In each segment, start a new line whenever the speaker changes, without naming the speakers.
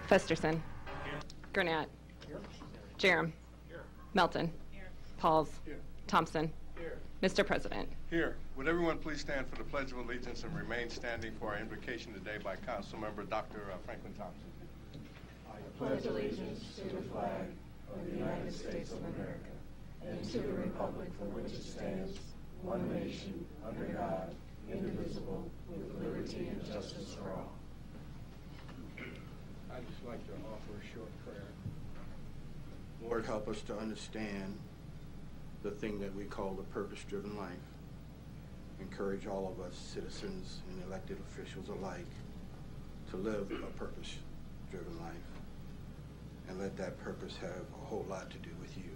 Festerson.
Here.
Gurnett.
Here.
Jerem.
Here.
Melton.
Here.
Pauls.
Here.
Thompson.
Here.
Mr. President.
Here. Would everyone please stand for the Pledge of Allegiance and remain standing for our invocation today by Councilmember Dr. Franklin Thompson.
I pledge allegiance to the flag of the United States of America and to the republic for which it stands, one nation, under God, indivisible, with liberty and justice for all.
I'd just like to offer a short prayer.
Lord, help us to understand the thing that we call the purpose-driven life. Encourage all of us, citizens and elected officials alike, to live a purpose-driven life. And let that purpose have a whole lot to do with you.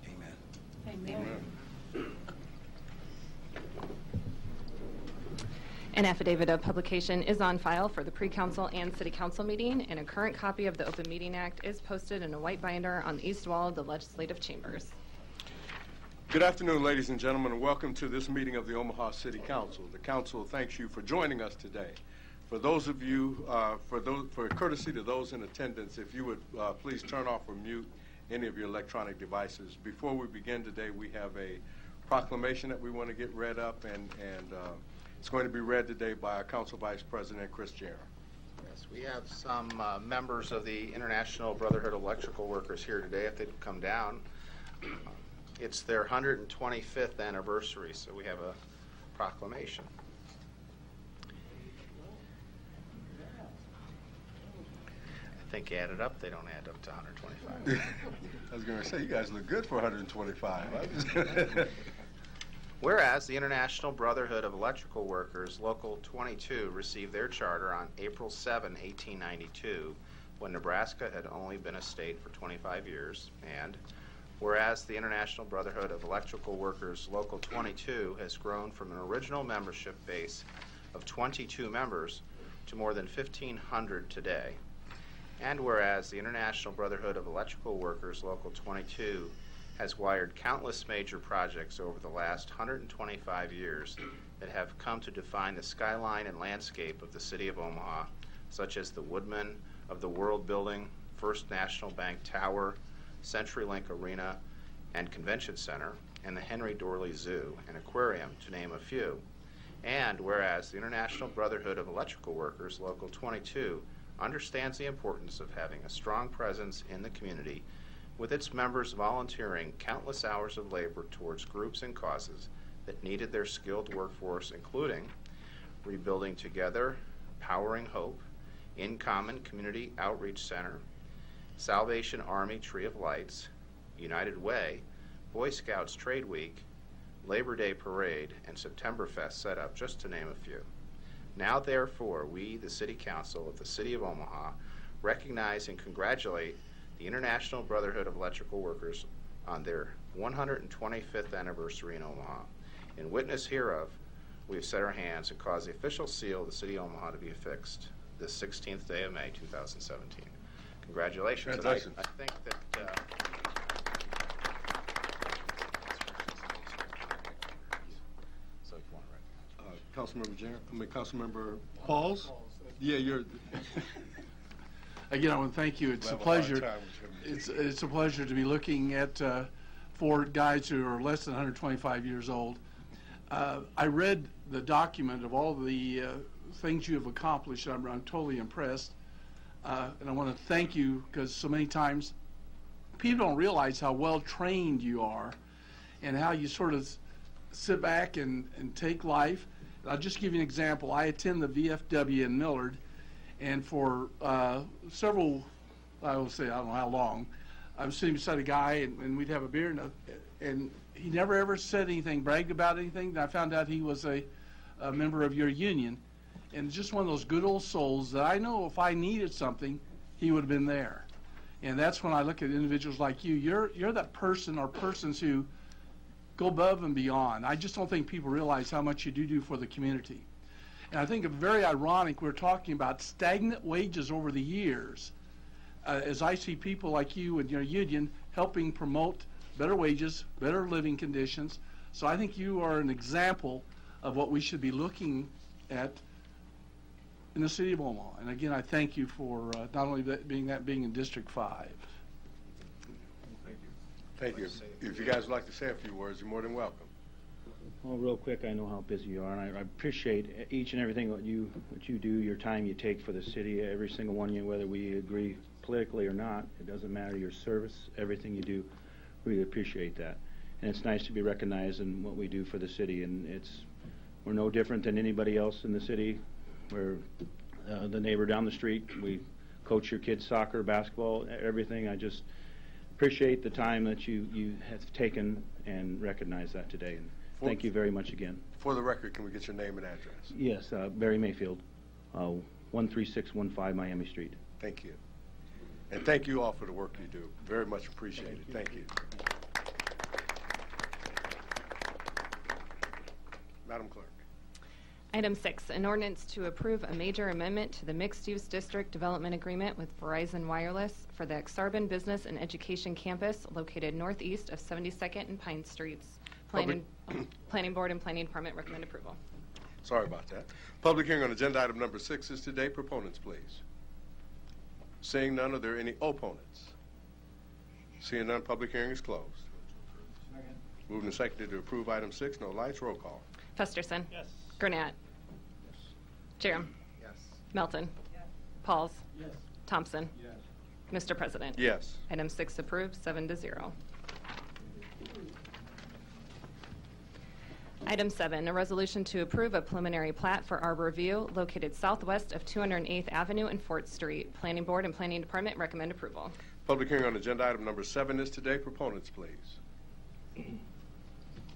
Amen.
Amen.
An affidavit of publication is on file for the pre-council and city council meeting, and a current copy of the Open Meeting Act is posted in a white binder on the east wall of the legislative chambers.
Good afternoon, ladies and gentlemen, and welcome to this meeting of the Omaha City Council. The council thanks you for joining us today. For those of you, for courtesy to those in attendance, if you would please turn off or mute any of your electronic devices. Before we begin today, we have a proclamation that we want to get read up, and it's going to be read today by our Council Vice President, Chris Jerem.
Yes, we have some members of the International Brotherhood of Electrical Workers here today, if they'd come down. It's their 125th anniversary, so we have a proclamation. I think added up, they don't add up to 125.
I was going to say, you guys look good for 125.
Whereas the International Brotherhood of Electrical Workers, Local 22, received their charter on April 7, 1892, when Nebraska had only been a state for 25 years, and whereas the International Brotherhood of Electrical Workers, Local 22, has grown from an original membership base of 22 members to more than 1,500 today, and whereas the International Brotherhood of Electrical Workers, Local 22, has wired countless major projects over the last 125 years that have come to define the skyline and landscape of the city of Omaha, such as the Woodman of the World Building, First National Bank Tower, CenturyLink Arena and Convention Center, and the Henry Dorley Zoo and Aquarium, to name a few. And whereas the International Brotherhood of Electrical Workers, Local 22, understands the importance of having a strong presence in the community, with its members volunteering countless hours of labor towards groups and causes that needed their skilled workforce, including Rebuilding Together, Powering Hope, In Common Community Outreach Center, Salvation Army Tree of Lights, United Way, Boy Scouts Trade Week, Labor Day Parade, and Septemberfest setup, just to name a few. Now, therefore, we, the City Council of the City of Omaha, recognize and congratulate the International Brotherhood of Electrical Workers on their 125th anniversary in Omaha. In witness hereof, we have set our hands and caused the official seal of the City of Omaha to be affixed this 16th day of May, 2017. Congratulations.
Congratulations.
I think that so if you want to
Councilmember Jerem, Councilmember Pauls? Yeah, you're.
Again, I want to thank you. It's a pleasure. It's a pleasure to be looking at four guys who are less than 125 years old. I read the document of all the things you have accomplished. I'm totally impressed. And I want to thank you, because so many times people don't realize how well trained you are and how you sort of sit back and take life. I'll just give you an example. I attend the VFW in Millard, and for several, I will say, I don't know how long, I was sitting beside a guy, and we'd have a beer, and he never ever said anything, bragged about anything. And I found out he was a member of your union, and just one of those good old souls that I know if I needed something, he would have been there. And that's when I look at individuals like you. You're that person or persons who go above and beyond. I just don't think people realize how much you do for the community. And I think it's very ironic we're talking about stagnant wages over the years, as I see people like you and your union helping promote better wages, better living conditions. So I think you are an example of what we should be looking at in the city of Omaha. And again, I thank you for not only being in District 5.
Thank you. If you guys would like to say a few words, you're more than welcome.
Well, real quick, I know how busy you are, and I appreciate each and everything what you do, your time you take for the city, every single one of you, whether we agree politically or not. It doesn't matter, your service, everything you do, really appreciate that. And it's nice to be recognized in what we do for the city, and we're no different than anybody else in the city. We're the neighbor down the street. We coach your kids soccer, basketball, everything. I just appreciate the time that you have taken and recognize that today. And thank you very much again.
For the record, can we get your name and address?
Yes, Barry Mayfield, 13615 Miami Street.
Thank you. And thank you all for the work you do. Very much appreciated. Thank you. Madam Clerk.
Item 6, an ordinance to approve a major amendment to the mixed-use district development agreement with Verizon Wireless for the Exarban Business and Education Campus located northeast of 72nd and Pine Streets. Planning Board and Planning Department recommend approval.
Sorry about that. Public hearing on agenda item number 6 is today. Proponents, please. Seeing none, are there any opponents? Seeing none, public hearing is closed. Moved and seconded to approve item 6. No lights. Roll call.
Festerson.
Yes.
Gurnett. Jerem.
Yes.
Melton. Pauls.
Yes.
Thompson.
Yes.
Mr. President.
Yes.
Item 6 approved, 7-0. Item 7, a resolution to approve a preliminary plat for Arbor View located southwest of 208th Avenue and 4th Street. Planning Board and Planning Department recommend approval.
Public hearing on agenda item number 7 is today. Proponents, please.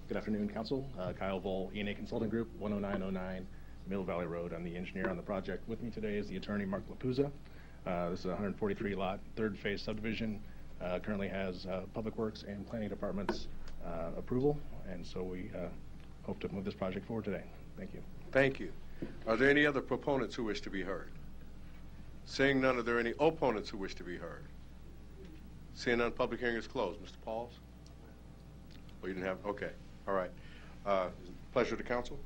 Good afternoon, Council. Kyle Voll, E&A Consulting Group, 10909 Middle Valley Road. I'm the engineer on the project. With me today is the attorney, Mark Lapuzza. This is a 143-lot, third phase subdivision. Currently has Public Works and Planning Department's approval, and so we hope to move this project forward today. Thank you.
Thank you. Are there any other proponents who wish to be heard? Seeing none, are there any opponents who wish to be heard? Seeing none, public hearing is closed. Mr. Pauls? Oh, you didn't have, okay. All right. Pleasure to council.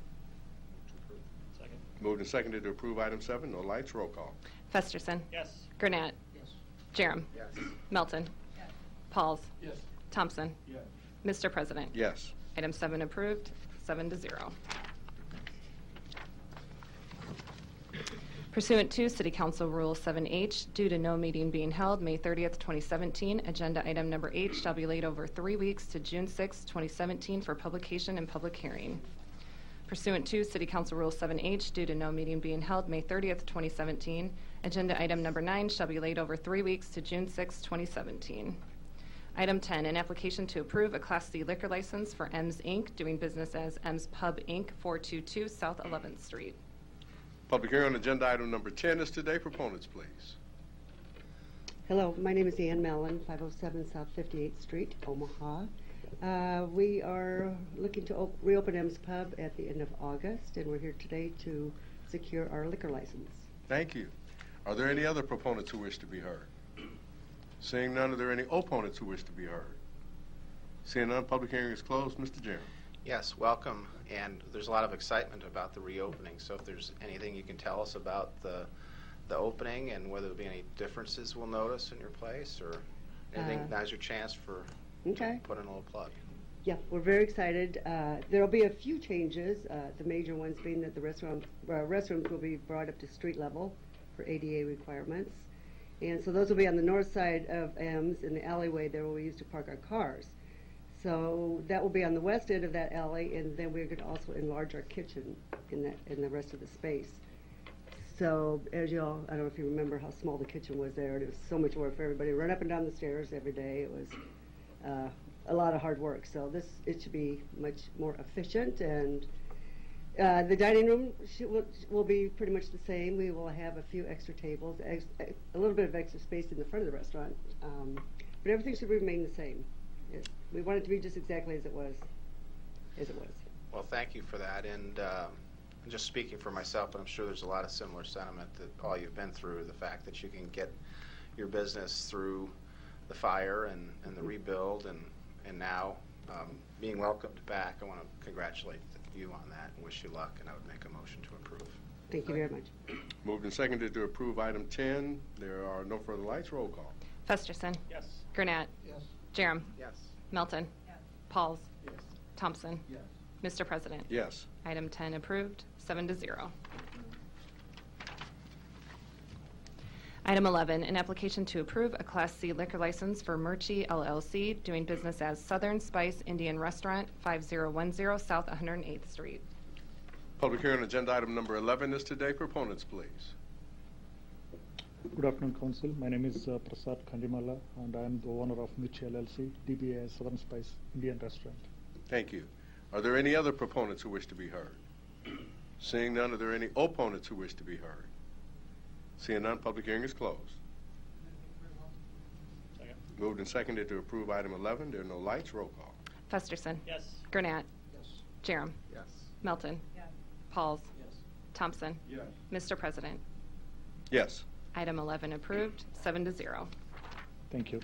Second.
Moved and seconded to approve item 7. No lights. Roll call.
Festerson.
Yes.
Gurnett.
Yes.
Jerem.
Yes.
Melton. Pauls.
Yes.
Thompson.
Yes.
Mr. President.
Yes.
Item 7 approved, 7-0. Pursuant to City Council Rule 7H, due to no meeting being held May 30th, 2017, agenda item number 8 shall be laid over 3 weeks to June 6, 2017 for publication and public hearing. Pursuant to City Council Rule 7H, due to no meeting being held May 30th, 2017, agenda item number 9 shall be laid over 3 weeks to June 6, 2017. Item 10, an application to approve a Class C liquor license for M's Inc., doing business as M's Pub Inc., 422 South 11th Street.
Public hearing on agenda item number 10 is today. Proponents, please.
Hello, my name is Ann Mellon, 507 South 58th Street, Omaha. We are looking to reopen M's Pub at the end of August, and we're here today to secure our liquor license.
Thank you. Are there any other proponents who wish to be heard? Seeing none, are there any opponents who wish to be heard? Seeing none, public hearing is closed. Mr. Jerem.
Yes, welcome. And there's a lot of excitement about the reopening. So if there's anything you can tell us about the opening and whether there'll be any differences we'll notice in your place or anything, now's your chance for
Okay.
put in a little plug.
Yeah, we're very excited. There'll be a few changes, the major ones being that the restrooms will be brought up to street level for ADA requirements. And so those will be on the north side of M's in the alleyway there where we used to park our cars. So that will be on the west end of that alley, and then we're going to also enlarge our kitchen in the rest of the space. So as you all, I don't know if you remember how small the kitchen was there, and it was so much work for everybody. Run up and down the stairs every day. It was a lot of hard work. So it should be much more efficient, and the dining room will be pretty much the same. We will have a few extra tables, a little bit of extra space in the front of the restaurant, but everything should remain the same. We want it to be just exactly as it was.
Well, thank you for that. And just speaking for myself, but I'm sure there's a lot of similar sentiment that all you've been through, the fact that you can get your business through the fire and the rebuild and now being welcomed back. I want to congratulate you on that and wish you luck, and I would make a motion to approve.
Thank you very much.
Moved and seconded to approve item 10. There are no further lights. Roll call.
Festerson.
Yes.
Gurnett.
Yes.
Jerem.
Yes.
Melton. Pauls.
Yes.
Thompson.
Yes.
Mr. President.
Yes.
Item 10 approved, 7-0. Item 11, an application to approve a Class C liquor license for Murchie LLC, doing business as Southern Spice Indian Restaurant, 5010 South 108th Street.
Public hearing on agenda item number 11 is today. Proponents, please.
Good afternoon, Council. My name is Prasad Khandimala, and I am the owner of Mitch LLC, DBA Southern Spice Indian Restaurant.
Thank you. Are there any other proponents who wish to be heard? Seeing none, are there any opponents who wish to be heard? Seeing none, public hearing is closed.
Second.
Moved and seconded to approve item 11. There are no lights. Roll call.
Festerson.
Yes.
Gurnett.
Yes.
Jerem.
Yes.
Melton. Pauls.
Yes.
Thompson.
Yes.
Mr. President.
Yes.
Item 11 approved, 7-0.
Thank you.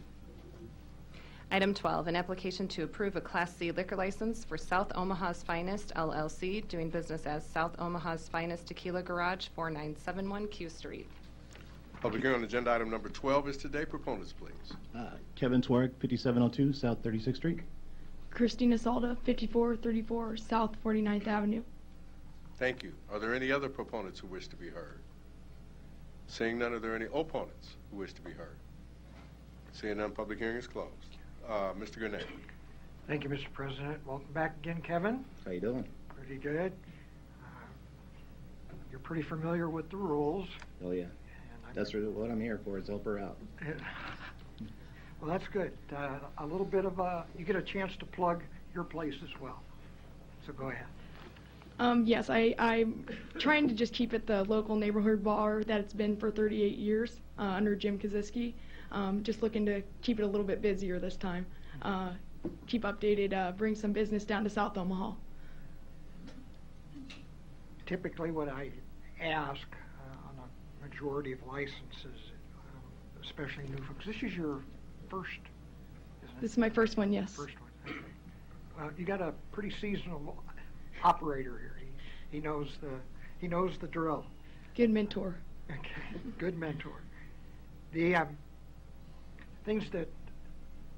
Item 12, an application to approve a Class C liquor license for South Omaha's Finest LLC, doing business as South Omaha's Finest Tequila Garage, 4971 Q Street.
Public hearing on agenda item number 12 is today. Proponents, please.
Kevin Twark, 5702 South 36th Street.
Christina Salda, 5434 South 49th Avenue.
Thank you. Are there any other proponents who wish to be heard? Seeing none, are there any opponents who wish to be heard? Seeing none, public hearing is closed. Mr. Gurnett.
Thank you, Mr. President. Welcome back again, Kevin.
How you doing?
Pretty good. You're pretty familiar with the rules.
Oh, yeah.
And
That's really what I'm here for, is help her out.
Well, that's good. A little bit of you get a chance to plug your place as well. So go ahead.
Yes, I'm trying to just keep it the local neighborhood bar that it's been for 38 years under Jim Kaziski. Just looking to keep it a little bit busier this time. Keep updated, bring some business down to South Omaha.
Typically what I ask on a majority of licenses, especially new folks, this is your first, isn't it?
This is my first one, yes.
First one, okay. Well, you got a pretty seasoned operator here. He knows the drill.
Good mentor.
Okay, good mentor. The things that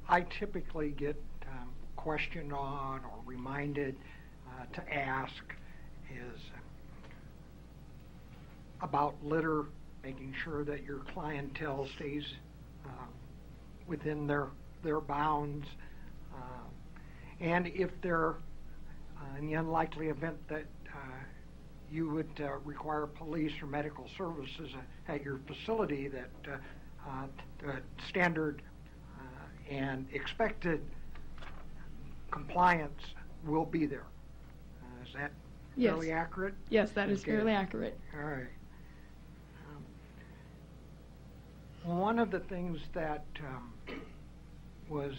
I typically get questioned on or reminded to ask is about litter, making sure that your clientele stays within their bounds, and if they're in the unlikely event that you would require police or medical services at your facility, that standard and expected compliance will be there. Is that
Yes.
fairly accurate?
Yes, that is
Okay.
fairly accurate.
All right. One of the things that was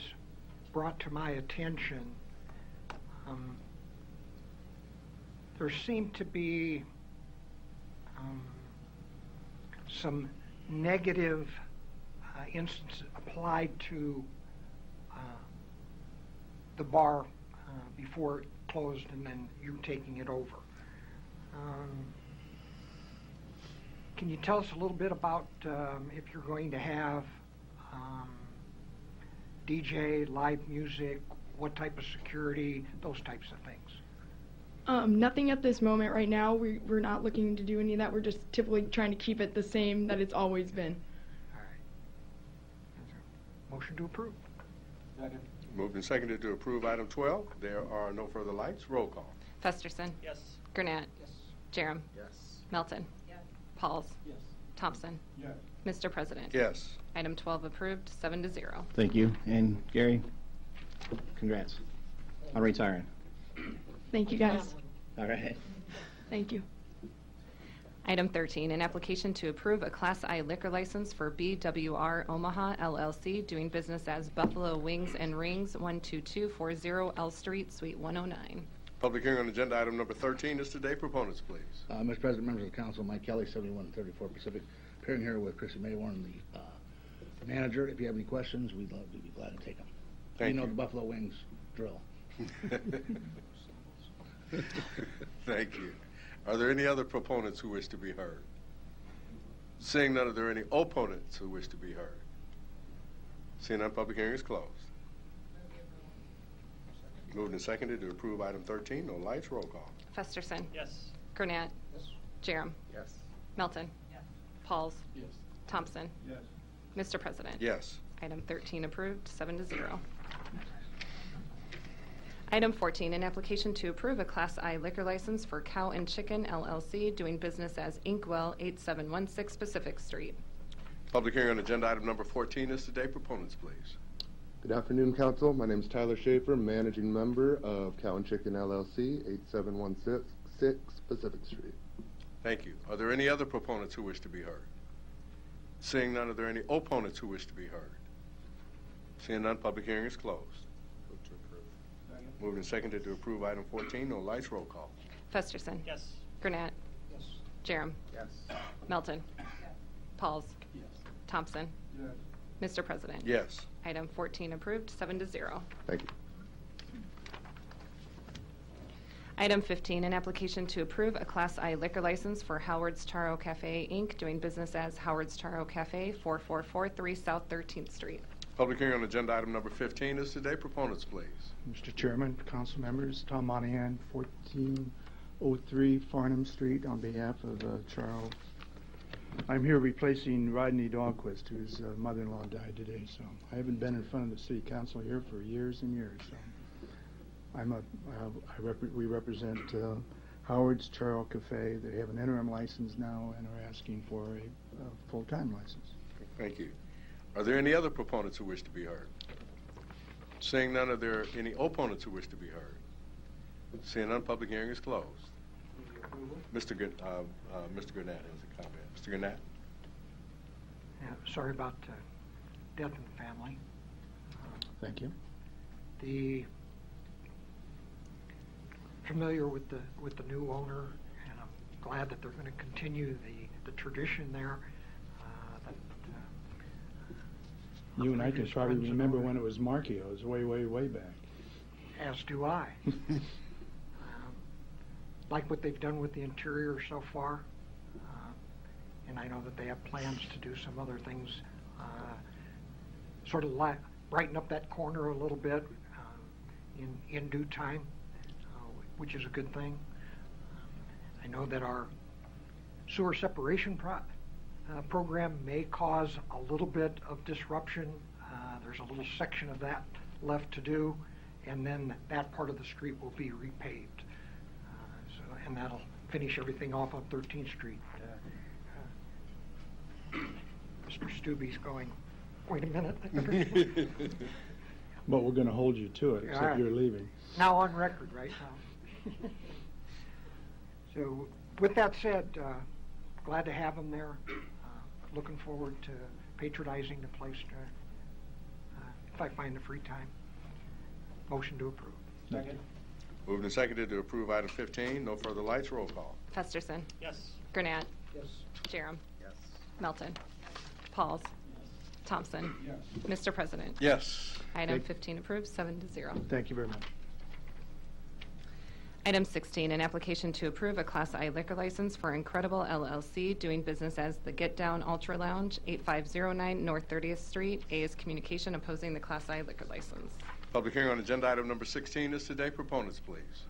brought to my attention, there seemed to be some negative instances applied to the bar before it closed and then you taking it over. Can you tell us a little bit about if you're going to have DJ, live music, what type of security, those types of things?
Nothing at this moment right now. We're not looking to do any of that. We're just typically trying to keep it the same that it's always been.
All right. Motion to approve.
Moved and seconded to approve item 12. There are no further lights. Roll call.
Festerson.
Yes.
Gurnett.
Yes.
Jerem.
Yes.
Melton. Pauls.
Yes.
Thompson.
Yes.
Mr. President.
Yes.
Item 12 approved, 7-0.
Thank you. And Gary, congrats on retiring.
Thank you, guys.
All right.
Thank you.
Item 13, an application to approve a Class I liquor license for BWR Omaha LLC, doing business as Buffalo Wings and Rings, 12240 L Street, Suite 109.
Public hearing on agenda item number 13 is today. Proponents, please.
Mr. President, members of the council, Mike Kelly, 7134 Pacific, appearing here with Chrissy Maywarn, the manager. If you have any questions, we'd be glad to take them.
Thank
you know
you.
the Buffalo Wings drill.
Thank you. Are there any other proponents who wish to be heard? Seeing none, are there any opponents who wish to be heard? Seeing none, public hearing is closed. Moved and seconded to approve item 13. No lights. Roll call.
Festerson.
Yes.
Gurnett.
Yes.
Jerem.
Yes.
Melton. Pauls.
Yes.
Thompson.
Yes.
Mr. President.
Yes.
Item 13 approved, 7-0. Item 14, an application to approve a Class I liquor license for Cow and Chicken LLC, doing business as Inkwell, 8716 Pacific Street.
Public hearing on agenda item number 14 is today. Proponents, please.
Good afternoon, Council. My name is Tyler Schaefer, Managing Member of Cow and Chicken LLC, 8716 Pacific Street.
Thank you. Are there any other proponents who wish to be heard? Seeing none, are there any opponents who wish to be heard? Seeing none, public hearing is closed.
Move to approve.
Moved and seconded to approve item 14. No lights. Roll call.
Festerson.
Yes.
Gurnett.
Yes.
Jerem.
Yes.
Melton. Pauls.
Yes.
Thompson.
Yes.
Mr. President.
Yes.
Item 14 approved, 7-0.
Thank you.
Item 15, an application to approve a Class I liquor license for Howard's Charo Cafe, Inc., doing business as Howard's Charo Cafe, 4443 South 13th Street.
Public hearing on agenda item number 15 is today. Proponents, please.
Mr. Chairman, council members, Tom Monahan, 1403 Farnham Street, on behalf of Charles. I'm here replacing Rodney Dahlquist, whose mother-in-law died today, so I haven't been in front of the city council here for years and years. So we represent Howard's Charo Cafe. They have an interim license now and are asking for a full-time license.
Thank you. Are there any other proponents who wish to be heard? Seeing none, are there any opponents who wish to be heard? Seeing none, public hearing is closed. Mr. Gurnett has a comment. Mr. Gurnett?
Yeah, sorry about death in the family.
Thank you.
Familiar with the new owner, and I'm glad that they're going to continue the tradition there.
You and I can probably remember when it was Marchio's way, way, way back.
As do I. Like what they've done with the interior so far, and I know that they have plans to do some other things, sort of brighten up that corner a little bit in due time, which is a good thing. I know that our sewer separation program may cause a little bit of disruption. There's a little section of that left to do, and then that part of the street will be repaved. And that'll finish everything off on 13th Street. Mr. Stubbe's going, wait a minute.
But we're going to hold you to it, except you're leaving.
Now on record, right now. So with that said, glad to have them there. Looking forward to patronizing the place if I find the free time. Motion to approve.
Thank you.
Moved and seconded to approve item 15. No further lights. Roll call.
Festerson.
Yes.
Gurnett.
Yes.
Jerem.
Yes.
Melton. Pauls. Thompson.
Yes.
Mr. President.
Yes.
Item 15 approved, 7-0.
Thank you very much.
Item 16, an application to approve a Class I liquor license for Incredible LLC, doing business as the Get Down Ultra Lounge, 8509 North 30th Street. A is Communication opposing the Class I liquor license.
Public hearing on agenda item number 16 is today. Proponents, please.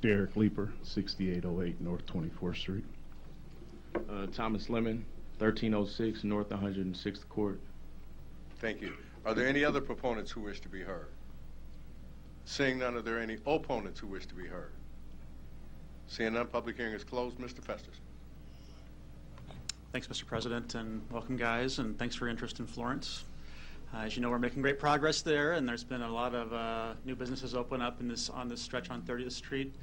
Derek Leeper, 6808 North 24th Street.
Thomas Lemon, 1306 North 106th Court.
Thank you. Are there any other proponents who wish to be heard? Seeing none, are there any opponents who wish to be heard? Seeing none, public hearing is closed. Mr. Festerson.
Thanks, Mr. President, and welcome, guys, and thanks for your interest in Florence. As you know, we're making great progress there, and there's been a lot of new businesses open up on this stretch on 30th Street.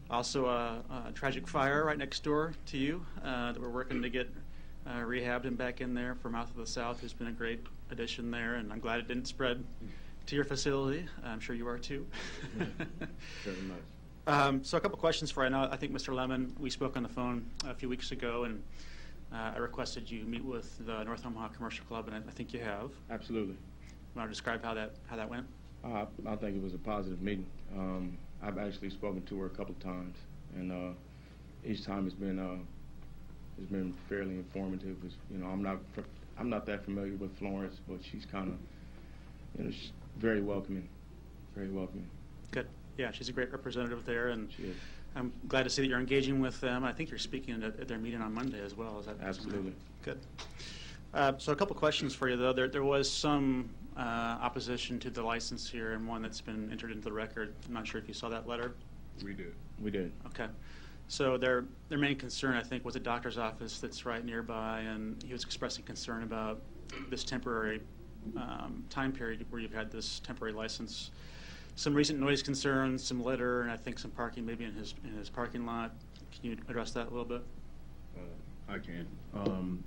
Also, a tragic fire right next door to you that we're working to get rehabbed and back in there for Mouth of the South, who's been a great addition there, and I'm glad it didn't spread to your facility. I'm sure you are too.
Very much.
So a couple questions for you. I think Mr. Lemon, we spoke on the phone a few weeks ago, and I requested you meet with the North Omaha Commercial Club, and I think you have.
Absolutely.
Want to describe how that went?
I think it was a positive meeting. I've actually spoken to her a couple of times, and each time it's been fairly informative. It's, you know, I'm not that familiar with Florence, but she's kind of, you know, she's very welcoming, very welcoming.
Good. Yeah, she's a great representative there, and
She is.
I'm glad to see that you're engaging with them. I think you're speaking at their meeting on Monday as well. Is that
Absolutely.
good? So a couple questions for you, though. There was some opposition to the license here, and one that's been entered into the record. I'm not sure if you saw that letter.
We did.
We did.
Okay. So their main concern, I think, was a doctor's office that's right nearby, and he was expressing concern about this temporary time period where you've had this temporary license. Some recent noise concerns, some litter, and I think some parking maybe in his parking lot. Can you address that a little bit?
I can.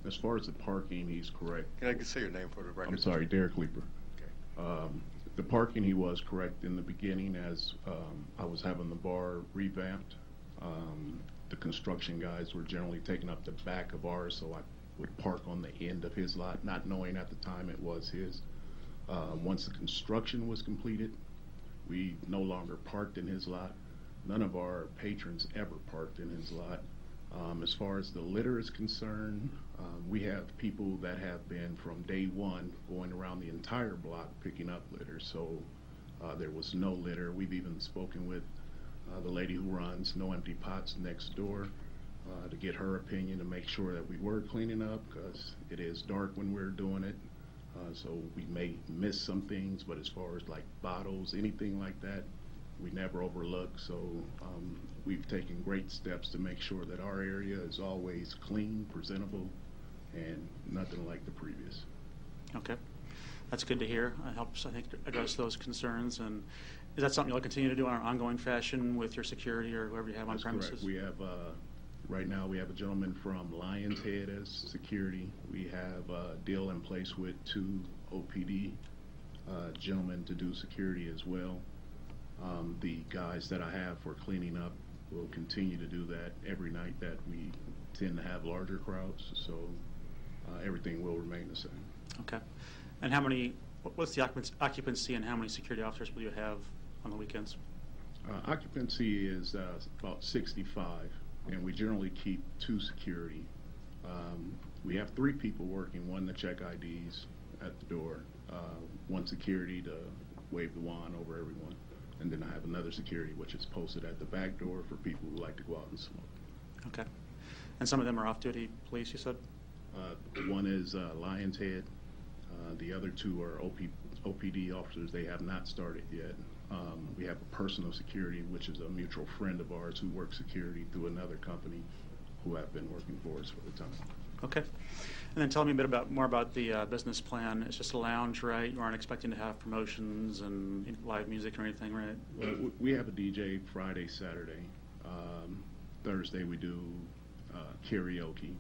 As far as the parking, he's correct.
Can I say your name for the record?
I'm sorry, Derek Leeper.
Okay.
The parking, he was correct in the beginning as I was having the bar revamped. The construction guys were generally taking up the back of ours, so I would park on the end of his lot, not knowing at the time it was his. Once the construction was completed, we no longer parked in his lot. None of our patrons ever parked in his lot. As far as the litter is concerned, we have people that have been from day one going around the entire block picking up litter, so there was no litter. We've even spoken with the lady who runs No Empty Pots next door to get her opinion to make sure that we were cleaning up, because it is dark when we're doing it. So we may miss some things, but as far as like bottles, anything like that, we never overlook. So we've taken great steps to make sure that our area is always clean, presentable, and nothing like the previous.
Okay. That's good to hear. It helps, I think, address those concerns. And is that something you'll continue to do on an ongoing fashion with your security or whoever you have on
That's
premises?
correct. We have, right now, we have a gentleman from Lion's Head as security. We have a deal in place with 2 OPD gentlemen to do security as well. The guys that I have for cleaning up will continue to do that every night that we tend to have larger crowds, so everything will remain the same.
Okay. And what's the occupancy and how many security officers will you have on the weekends?
Occupancy is about 65, and we generally keep 2 security. We have 3 people working, 1 to check IDs at the door, 1 security to wave the wand over everyone, and then I have another security which is posted at the back door for people who like to go out and smoke.
Okay. And some of them are off-duty police, you said?
1 is Lion's Head. The other 2 are OPD officers. They have not started yet. We have a personal security, which is a mutual friend of ours who works security through another company who have been working for us for the time.
Okay. And then tell me a bit more about the business plan. It's just a lounge, right? You aren't expecting to have promotions and live music or anything, right?
Well, we have a DJ Friday, Saturday. Thursday we do karaoke.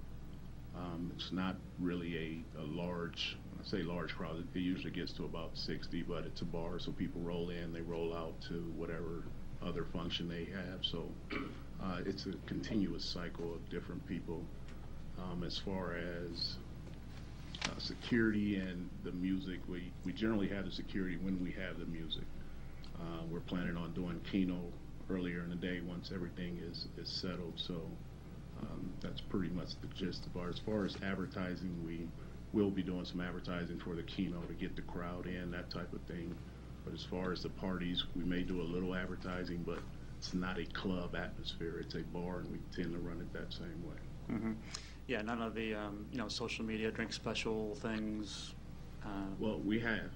It's not really a large, I say large crowd. It usually gets to about 60, but it's a bar, so people roll in, they roll out to whatever other function they have. So it's a continuous cycle of different people. As far as security and the music, we generally have the security when we have the music. We're planning on doing Keno earlier in the day once everything is settled. So that's pretty much the gist of ours. As far as advertising, we will be doing some advertising for the Keno to get the crowd in, that type of thing. But as far as the parties, we may do a little advertising, but it's not a club atmosphere. It's a bar, and we tend to run it that same way.
Mm-hmm. Yeah, none of the social media drink special things.
Well, we have.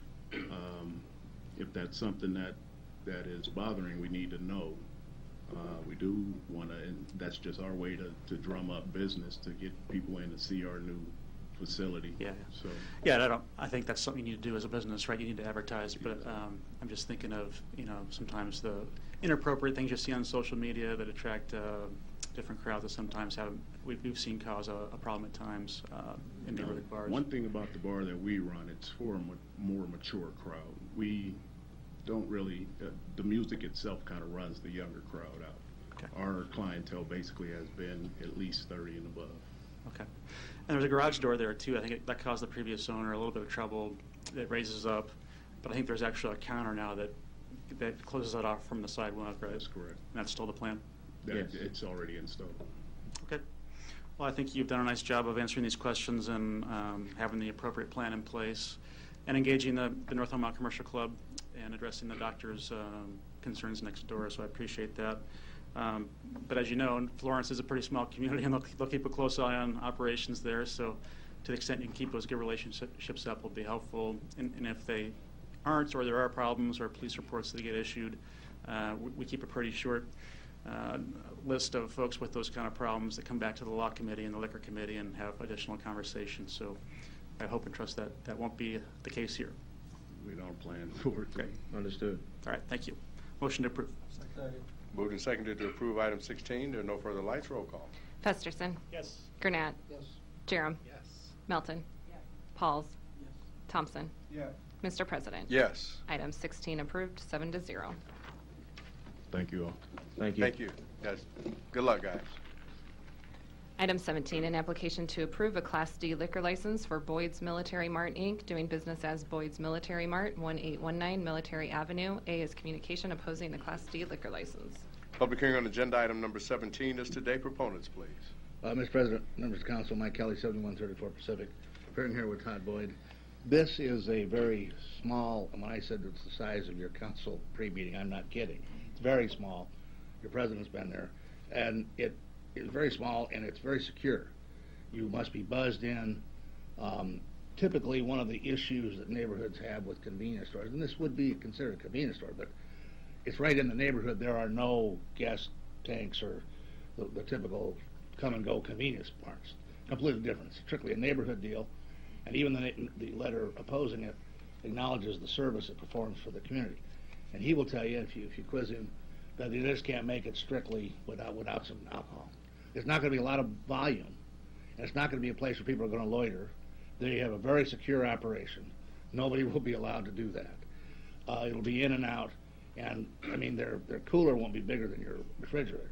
If that's something that is bothering, we need to know. We do want to, and that's just our way to drum up business, to get people in to see our new facility.
Yeah.
So.
Yeah, I think that's something you need to do as a business, right? You need to advertise, but I'm just thinking of sometimes the inappropriate things you see on social media that attract different crowds that sometimes we've seen cause a problem at times in neighborhood bars.
One thing about the bar that we run, it's for a more mature crowd. We don't really, the music itself kind of runs the younger crowd out.
Okay.
Our clientele basically has been at least 30 and above.
Okay. And there's a garage door there too. I think that caused the previous owner a little bit of trouble. It raises up, but I think there's actually a counter now that closes that off from the sidewalk, right?
That's correct.
And that's still the plan?
that
Yes.
it's already installed.
Okay. Well, I think you've done a nice job of answering these questions and having the appropriate plan in place and engaging the North Omaha Commercial Club and addressing the doctor's concerns next door, so I appreciate that. But as you know, Florence is a pretty small community, and they'll keep a close eye on operations there, so to the extent you can keep those good relationships up will be helpful. And if they aren't, or there are problems or police reports that get issued, we keep a pretty short list of folks with those kind of problems that come back to the law committee and the liquor committee and have additional conversations. So I hope and trust that that won't be the case here.
We don't plan for it.
Okay, understood. All right, thank you. Motion to approve.
Moved and seconded to approve item 16. There are no further lights. Roll call.
Festerson.
Yes.
Gurnett.
Yes.
Jerem.
Yes.
Melton. Pauls. Thompson.
Yes.
Mr. President.
Yes.
Item 16 approved, 7-0.
Thank you all.
Thank you.
Thank you. Yes. Good luck, guys.
Item 17, an application to approve a Class D liquor license for Boyd's Military Mart, Inc., doing business as Boyd's Military Mart, 1819 Military Avenue. A is communication opposing the Class D liquor license.
Public hearing on agenda item number 17 is today. Proponents, please.
Mr. President, members of council, Mike Kelly, 7134 Pacific, appearing here with Todd Boyd. This is a very small, and when I said it's the size of your council pre-meeting, I'm not kidding. It's very small. Your president's been there. And it is very small, and it's very secure. You must be buzzed in. Typically, one of the issues that neighborhoods have with convenience stores, and this would be considered a convenience store, but it's right in the neighborhood. There are no gas tanks or the typical come-and-go convenience parts. Completely different. It's strictly a neighborhood deal, and even the letter opposing it acknowledges the service it performs for the community. And he will tell you, if you quiz him, that they just can't make it strictly without some alcohol. There's not going to be a lot of volume, and it's not going to be a place where people are going to loiter. They have a very secure operation. Nobody will be allowed to do that. It'll be in and out, and I mean their cooler won't be bigger than your refrigerator,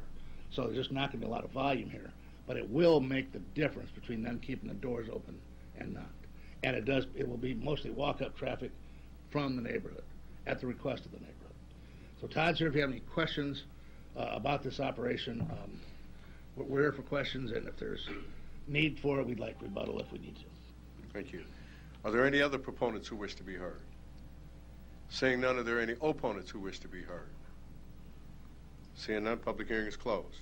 so there's just not going to be a lot of volume here. But it will make the difference between them keeping the doors open and not. And it will be mostly walk-up traffic from the neighborhood at the request of the neighborhood. So Todd's here if you have any questions about this operation. We're here for questions, and if there's need for it, we'd like rebuttal if we need to.
Thank you. Are there any other proponents who wish to be heard? Seeing none, are there any opponents who wish to be heard? Seeing none, public hearing is closed.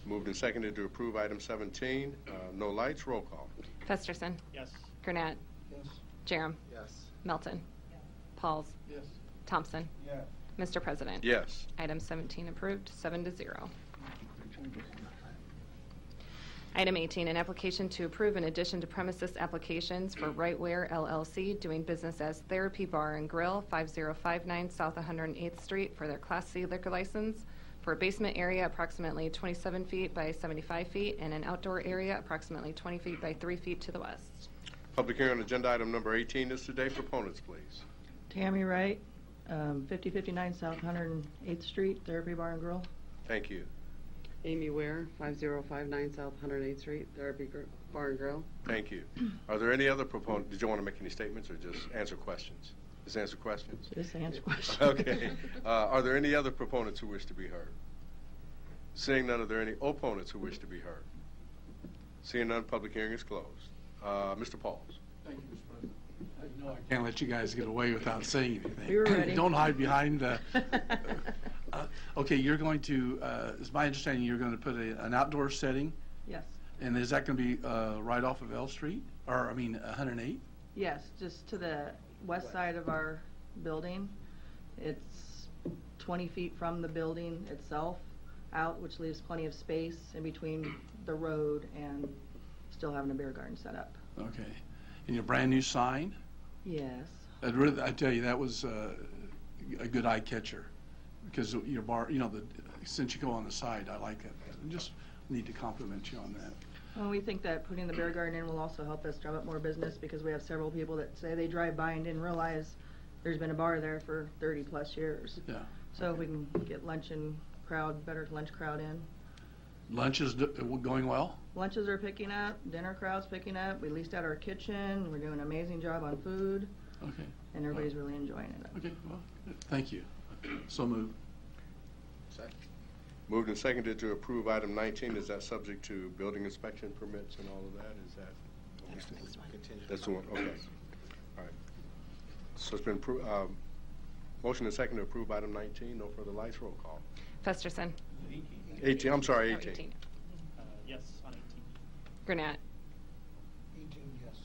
Moved and seconded to approve item 17. No lights. Roll call.
Festerson.
Yes.
Gurnett.
Yes.
Jerem.
Yes.
Melton. Pauls.
Yes.
Thompson.
Yes.
Mr. President.
Yes.
Item 17 approved, 7-0. Item 18, an application to approve an addition to premises applications for Rightware LLC, doing business as Therapy Bar and Grill, 5059 South 108th Street, for their Class C liquor license for a basement area approximately 27 feet by 75 feet and an outdoor area approximately 20 feet by 3 feet to the west.
Public hearing on agenda item number 18 is today. Proponents, please.
Tammy Wright, 5059 South 108th Street, Therapy Bar and Grill.
Thank you.
Amy Ware, 5059 South 108th Street, Therapy Bar and Grill.
Thank you. Are there any other proponents? Did you want to make any statements or just answer questions? Just answer questions?
Just answer questions.
Okay. Are there any other proponents who wish to be heard? Seeing none, are there any opponents who wish to be heard? Seeing none, public hearing is closed. Mr. Pauls.
Thank you, Mr. President. I know I can't let you guys get away without saying anything.
We were ready.
Don't hide behind. Okay, you're going to, it's my understanding you're going to put an outdoor setting,
Yes.
and is that going to be right off of L Street, or 108?
Yes, just to the west side of our building. It's 20 feet from the building itself out, which leaves plenty of space in between the road and still having a beer garden set up.
Okay, and your brand new sign?
Yes.
I tell you, that was a good eye catcher, because your bar, since you go on the side, I like that. I just need to compliment you on that.
Well, we think that putting the beer garden in will also help us drum up more business, because we have several people that say they drive by and didn't realize there's been a bar there for 30 plus years.
Yeah.
So we can get better lunch crowd in.
Lunch is going well?
Lunches are picking up, dinner crowd's picking up. We leased out our kitchen. We're doing an amazing job on food.
Okay.
And everybody's really enjoying it.
Okay, well, thank you. So moved.
Moved and seconded to approve item 19. Is that subject to building inspection permits and all of that? Is that? That's the one. Okay. All right. So it's been motion and second to approve item 19. No further lights. Roll call.
Festerson.
18. I'm sorry,
No,
18.
Yes, on 18.
Gurnett.
18, yes.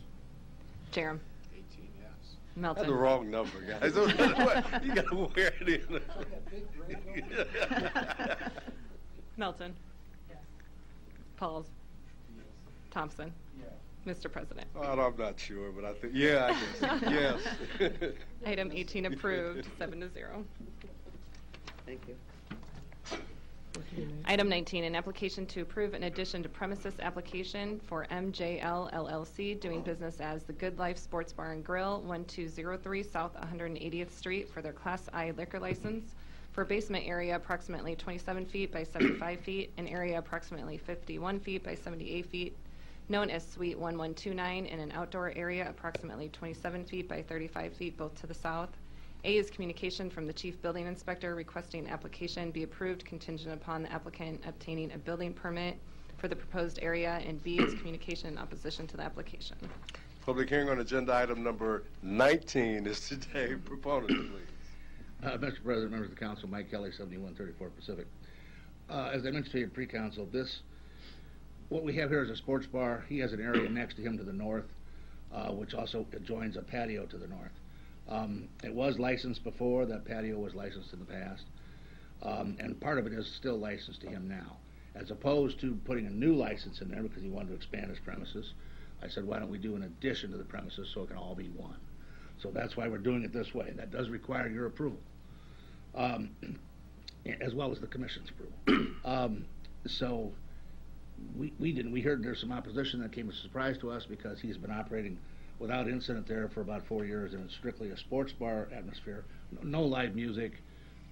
Jerem.
18, yes.
Melton.
That's the wrong number, guys. You got to wear it in.
Melton. Pauls. Thompson. Mr. President.
Oh, I'm not sure, but I think, yeah, I guess. Yes.
Item 18 approved, 7-0.
Thank you.
Item 19, an application to approve an addition to premises application for MJL LLC, doing business as the Good Life Sports Bar and Grill, 1203 South 180th Street, for their Class I liquor license for basement area approximately 27 feet by 75 feet, an area approximately 51 feet by 78 feet, known as Suite 1129, in an outdoor area approximately 27 feet by 35 feet, both to the south. A is communication from the Chief Building Inspector requesting application be approved contingent upon the applicant obtaining a building permit for the proposed area, and B is communication in opposition to the application.
Public hearing on agenda item number 19 is today. Proponents, please.
Mr. President, members of the council, Mike Kelly, 7134 Pacific. As I mentioned to you at pre-council, what we have here is a sports bar. He has an area next to him to the north, which also adjoins a patio to the north. It was licensed before. That patio was licensed in the past. And part of it is still licensed to him now. As opposed to putting a new license in there because he wanted to expand his premises, I said, why don't we do an addition to the premises so it can all be one? So that's why we're doing it this way. That does require your approval, as well as the commission's approval. So we heard there's some opposition that came as a surprise to us because he's been operating without incident there for about 4 years, and it's strictly a sports bar atmosphere. No live music,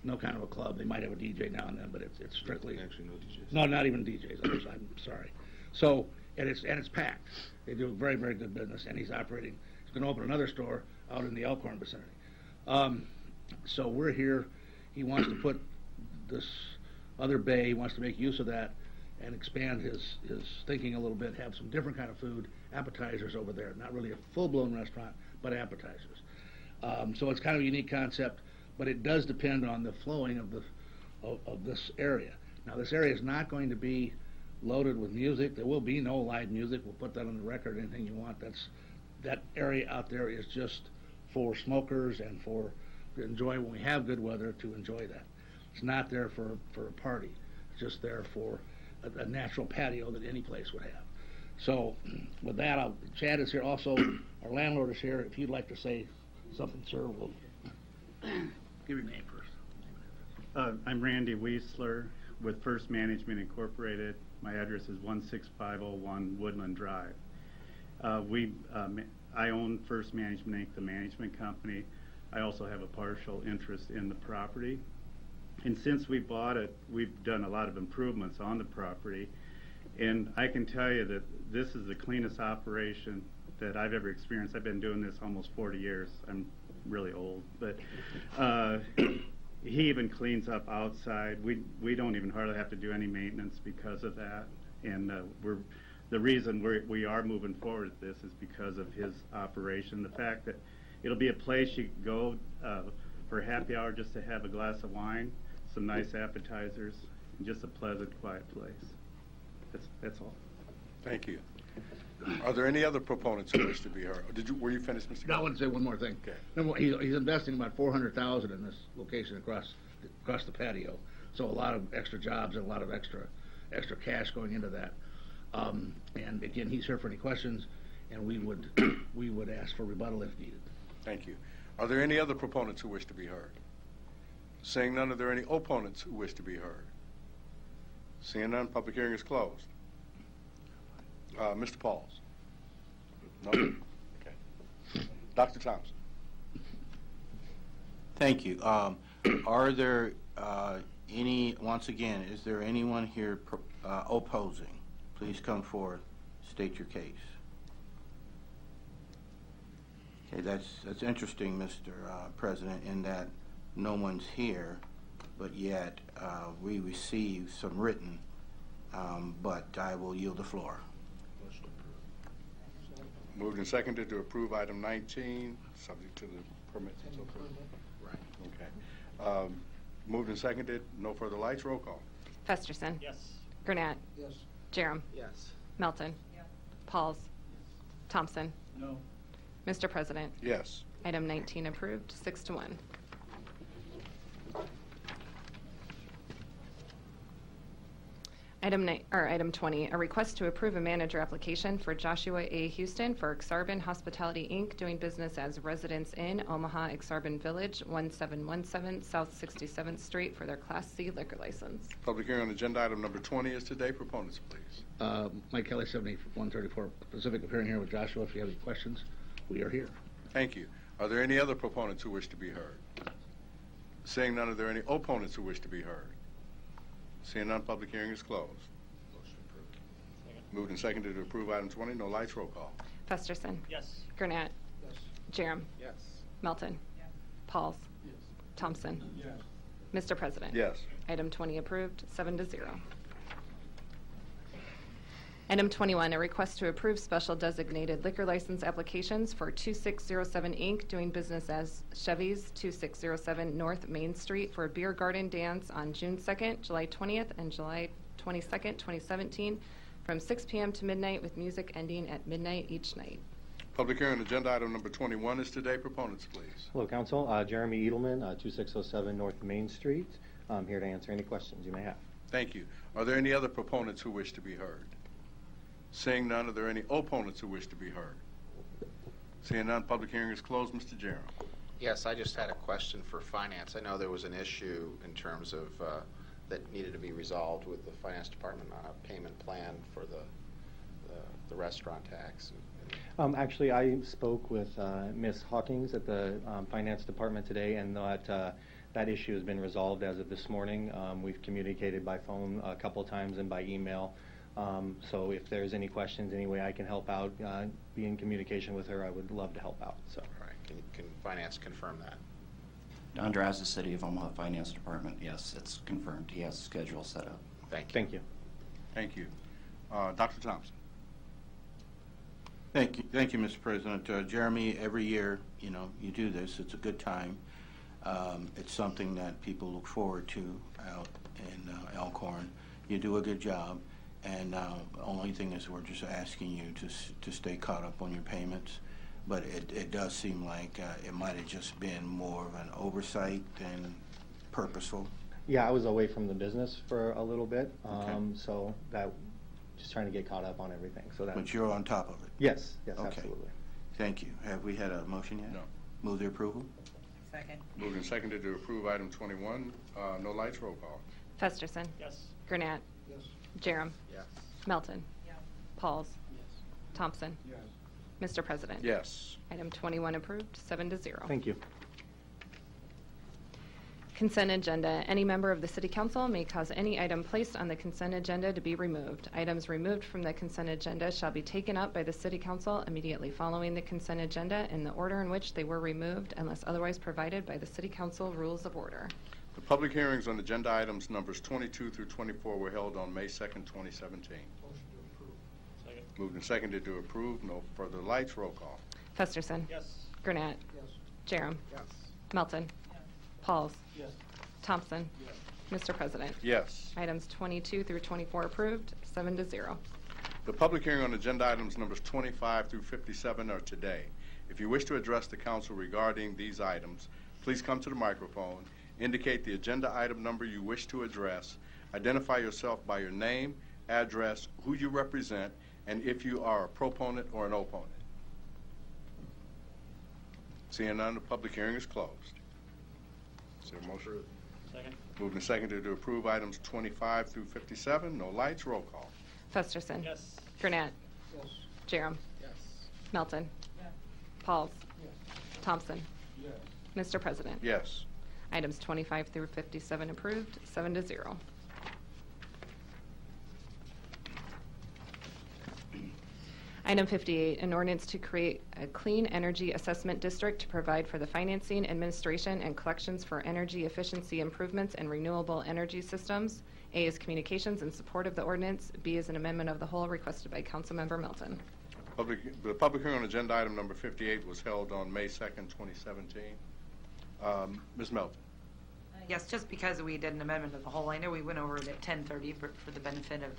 no kind of a club. They might have a DJ now and then, but it's strictly
actually no DJs.
No, not even DJs. I'm sorry. So and it's packed. They do very, very good business, and he's operating. He's going to open another store out in the Elkhorn vicinity. So we're here. He wants to put this other bay. He wants to make use of that and expand his thinking a little bit, have some different kind of food, appetizers over there. Not really a full-blown restaurant, but appetizers. So it's kind of a unique concept, but it does depend on the flowing of this area. Now, this area is not going to be loaded with music. There will be no live music. We'll put that on the record, anything you want. That area out there is just for smokers and for to enjoy when we have good weather, to enjoy that. It's not there for a party. It's just there for a natural patio that any place would have. So with that, Chad is here also. Our landlord is here. If you'd like to say something, sir, we'll give your name first.
I'm Randy Weisler with First Management Incorporated. My address is 16501 Woodland Drive. I own First Management Inc., the management company. I also have a partial interest in the property. And since we bought it, we've done a lot of improvements on the property. And I can tell you that this is the cleanest operation that I've ever experienced. I've been doing this almost 40 years. I'm really old. But he even cleans up outside. We don't even hardly have to do any maintenance because of that. And the reason we are moving forward with this is because of his operation. The fact that it'll be a place you can go for happy hour just to have a glass of wine, some nice appetizers, and just a pleasant, quiet place. That's all.
Thank you. Are there any other proponents who wish to be heard? Were you finished, Mr.
No, I want to say one more thing.
Okay.
Number one, he's investing about $400,000 in this location across the patio. So a lot of extra jobs and a lot of extra cash going into that. And again, he's here for any questions, and we would ask for rebuttal if needed.
Thank you. Are there any other proponents who wish to be heard? Seeing none, are there any opponents who wish to be heard? Seeing none, public hearing is closed. Mr. Pauls? No? Okay. Dr. Thompson?
Thank you. Are there once again, is there anyone here opposing? Please come forward, state your case. Okay, that's interesting, Mr. President, in that no one's here. but yet we received some written, but I will yield the floor.
Moved and seconded to approve item 19, subject to the permits and so forth. Right. Okay. Moved and seconded. No further lights. Roll call.
Festerson.
Yes.
Gurnett.
Yes.
Jerem.
Yes.
Melton. Pauls. Thompson.
No.
Mr. President.
Yes.
Item 19 approved, 6-1. Item 20, a request to approve a manager application for Joshua A. Houston for Exarban Hospitality, Inc., doing business as Residence Inn, Omaha, Exarban Village, 1717 South 67th Street, for their Class C liquor license.
Public hearing on agenda item number 20 is today. Proponents, please.
Mike Kelly, 7134 Pacific, appearing here with Joshua. If you have any questions, we are here.
Thank you. Are there any other proponents who wish to be heard? Seeing none, are there any opponents who wish to be heard? Seeing none, public hearing is closed.
Motion approved.
Moved and seconded to approve item 20. No lights. Roll call.
Festerson.
Yes.
Gurnett.
Yes.
Jerem.
Yes.
Melton. Pauls.
Yes.
Thompson.
Yes.
Mr. President.
Yes.
Item 20 approved, 7-0. Item 21, a request to approve special designated liquor license applications for 2607 Inc., doing business as Chevy's, 2607 North Main Street, for a beer garden dance on June 2nd, July 20th, and July 22nd, 2017, from 6 p.m. to midnight, with music ending at midnight each night.
Public hearing on agenda item number 21 is today. Proponents, please.
Hello, Council. Jeremy Edelman, 2607 North Main Street. I'm here to answer any questions you may have.
Thank you. Are there any other proponents who wish to be heard? Seeing none, are there any opponents who wish to be heard? Seeing none, public hearing is closed. Mr. Jerem.
Yes, I just had a question for finance. I know there was an issue in terms of that needed to be resolved with the finance department on a payment plan for the restaurant tax.
Actually, I spoke with Ms. Hawkins at the Finance Department today, and that issue has been resolved as of this morning. We've communicated by phone a couple times and by email. So if there's any questions, any way I can help out, be in communication with her, I would love to help out. So.
All right. Can finance confirm that?
Don Draz, the City of Omaha Finance Department. Yes, it's confirmed. He has a schedule set up.
Thank you.
Thank you.
Thank you. Dr. Thompson.
Thank you, Mr. President. Jeremy, every year, you do this. It's a good time. It's something that people look forward to out in Elkhorn. You do a good job. And the only thing is we're just asking you to stay caught up on your payments. But it does seem like it might have just been more of an oversight than purposeful.
Yeah, I was away from the business for a little bit,
Okay.
so that just trying to get caught up on everything. So that.
But you're on top of it.
Yes,
Okay.
absolutely.
Thank you. Have we had a motion yet?
No.
Move the approval?
Second.
Moved and seconded to approve item 21. No lights. Roll call.
Festerson.
Yes.
Gurnett.
Yes.
Jerem.
Yes.
Melton. Pauls.
Yes.
Thompson.
Yes.
Mr. President.
Yes.
Item 21 approved, 7-0.
Thank you.
Consent agenda. Any member of the City Council may cause any item placed on the consent agenda to be removed. Items removed from the consent agenda shall be taken up by the City Council immediately following the consent agenda in the order in which they were removed, unless otherwise provided by the City Council Rules of Order.
The public hearings on agenda items numbers 22 through 24 were held on May 2nd, 2017.
Motion to approve.
Second.
Moved and seconded to approve. No further lights. Roll call.
Festerson.
Yes.
Gurnett.
Yes.
Jerem.
Yes.
Melton. Pauls.
Yes.
Thompson.
Yes.
Mr. President.
Yes.
Items 22 through 24 approved, 7-0.
The public hearing on agenda items numbers 25 through 57 are today. If you wish to address the council regarding these items, please come to the microphone, indicate the agenda item number you wish to address, identify yourself by your name, address, who you represent, and if you are a proponent or an opponent. Seeing none, the public hearing is closed. Is there a motion?
Second.
Moved and seconded to approve items 25 through 57. No lights. Roll call.
Festerson.
Yes.
Gurnett.
Yes.
Jerem.
Yes.
Melton. Pauls.
Yes.
Thompson.
Yes.
Mr. President.
Yes.
Items 25 through 57 approved, 7-0. Item 58, an ordinance to create a clean energy assessment district to provide for the financing, administration, and collections for energy efficiency improvements and renewable energy systems. A is communications in support of the ordinance. B is an amendment of the whole requested by Councilmember Melton.
The public hearing on agenda item number 58 was held on May 2nd, 2017. Ms. Melton.
Yes, just because we did an amendment of the whole, I know we went over it at 10:30 for the benefit of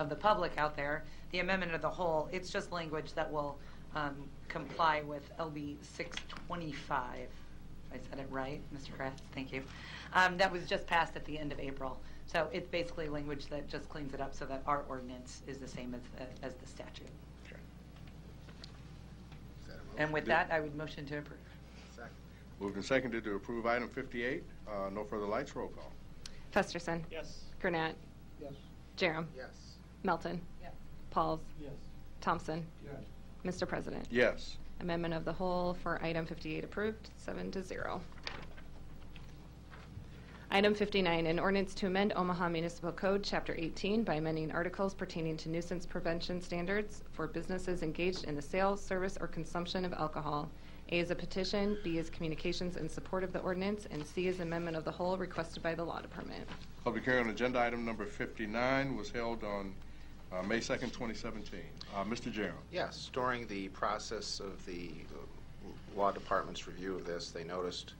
the public out there. The amendment of the whole, it's just language that will comply with LB 625. I said it right, Mr. Kraft? Thank you. That was just passed at the end of April. So it's basically language that just cleans it up so that our ordinance is the same as the statute.
Okay.
And with that, I would motion to approve.
Second. Moved and seconded to approve item 58. No further lights. Roll call.
Festerson.
Yes.
Gurnett.
Yes.
Jerem.
Yes.
Melton.
Yes.
Pauls.
Yes.
Thompson.
Yes.
Mr. President.
Yes.
Amendment of the whole for item 58 approved, 7-0. Item 59, an ordinance to amend Omaha Municipal Code, Chapter 18, by amending articles pertaining to nuisance prevention standards for businesses engaged in the sale, service, or consumption of alcohol. A is a petition, B is communications in support of the ordinance, and C is amendment of the whole requested by the Law Department.
Public hearing on agenda item number 59 was held on May 2nd, 2017. Mr. Jerem.
Yes, during the process of the Law Department's review of this, they noticed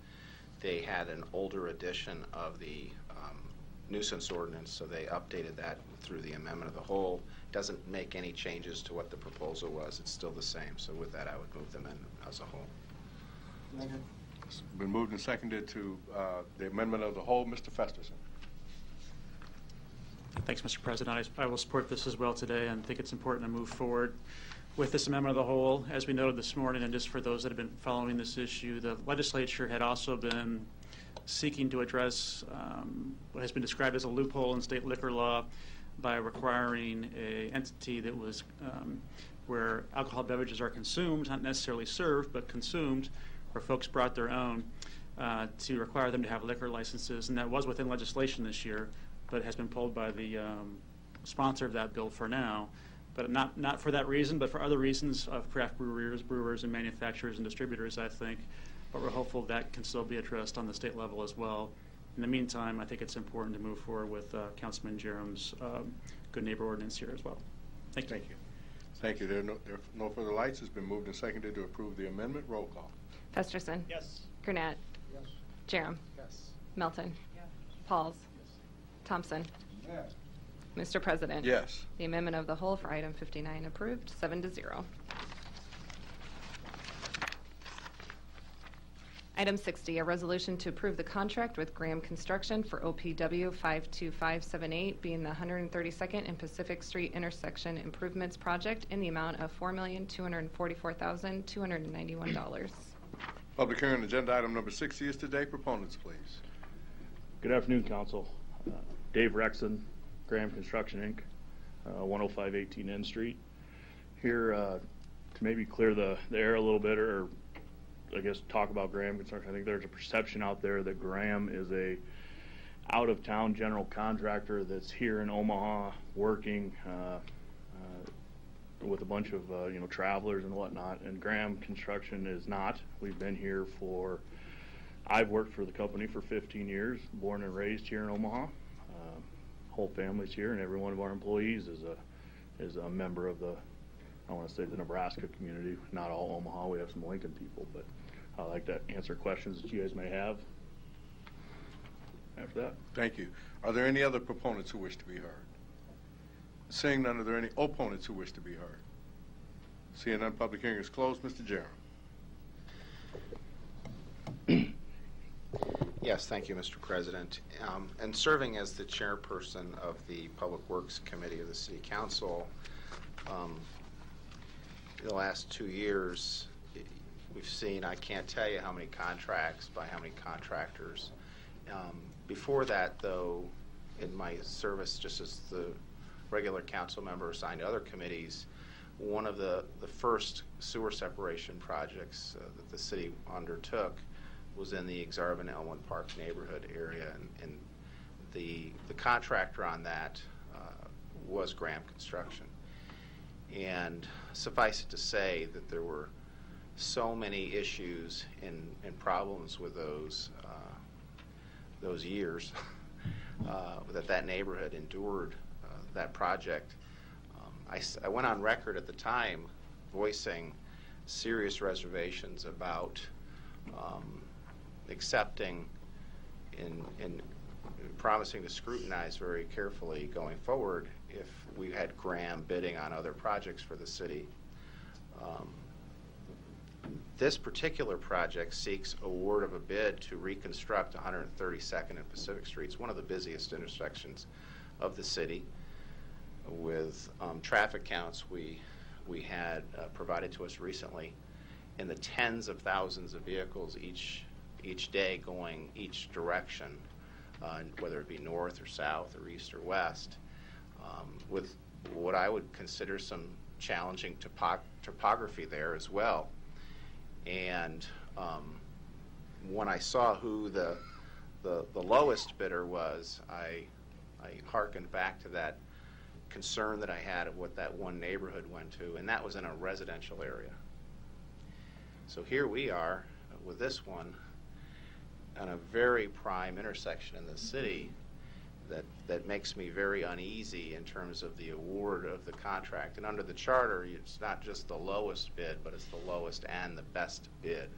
they had an older edition of the nuisance ordinance, so they updated that through the amendment of the whole. Doesn't make any changes to what the proposal was. It's still the same. So with that, I would move the amendment as a whole.
It's been moved and seconded to the amendment of the whole. Mr. Festerson.
Thanks, Mr. President. I will support this as well today and think it's important to move forward with this amendment of the whole. As we noted this morning, and just for those that have been following this issue, the legislature had also been seeking to address what has been described as a loophole in state liquor law by requiring an entity that was where alcohol beverages are consumed, not necessarily served, but consumed, where folks brought their own, to require them to have liquor licenses. And that was within legislation this year, but has been pulled by the sponsor of that bill for now. But not for that reason, but for other reasons of craft brewers, and manufacturers and distributors, I think. But we're hopeful that can still be addressed on the state level as well. In the meantime, I think it's important to move forward with Councilman Jerem's good neighbor ordinance here as well. Thank you.
Thank you. Thank you. There are no further lights. It's been moved and seconded to approve the amendment. Roll call.
Festerson.
Yes.
Gurnett.
Yes.
Jerem.
Yes.
Melton.
Yes.
Pauls. Thompson.
Yes.
Mr. President.
Yes.
The amendment of the whole for item 59 approved, 7-0. Item 60, a resolution to approve the contract with Graham Construction for OPW 52578, being the 132nd and Pacific Street intersection improvements project in the amount of $4,244,291.
Public hearing on agenda item number 60 is today. Proponents, please.
Good afternoon, Council. Dave Rexon, Graham Construction, Inc., 10518 N Street. Here to maybe clear the air a little bit, or I guess talk about Graham Construction. I think there's a perception out there that Graham is a out-of-town general contractor that's here in Omaha working with a bunch of travelers and whatnot. And Graham Construction is not. We've been here I've worked for the company for 15 years, born and raised here in Omaha. Whole family's here, and every one of our employees is a member of the, I want to say, the Nebraska community. Not all Omaha. We have some Lincoln people, but I like to answer questions that you guys may have after that.
Thank you. Are there any other proponents who wish to be heard? Seeing none, are there any opponents who wish to be heard? Seeing none, public hearing is closed. Mr. Jerem.
Yes, thank you, Mr. President. And serving as the chairperson of the Public Works Committee of the City Council, the last 2 years, we've seen, I can't tell you how many contracts by how many contractors. Before that, though, in my service just as the regular council member assigned to other committees, one of the first sewer separation projects that the city undertook was in the Exarban Elmwood Park neighborhood area, and the contractor on that was Graham Construction. And suffice it to say that there were so many issues and problems with those years that neighborhood endured that project. I went on record at the time voicing serious reservations about accepting and promising to scrutinize very carefully going forward if we had Graham bidding on other projects for the city. This particular project seeks award of a bid to reconstruct 132nd and Pacific Streets, one of the busiest intersections of the city, with traffic counts we had provided to us recently in the tens of thousands of vehicles each day going each direction, whether it be north or south or east or west, with what I would consider some challenging topography there as well. And when I saw who the lowest bidder was, I hearkened back to that concern that I had of what that one neighborhood went to, and that was in a residential area. So here we are with this one on a very prime intersection in the city that makes me very uneasy in terms of the award of the contract. And under the charter, it's not just the lowest bid, but it's the lowest and the best bid.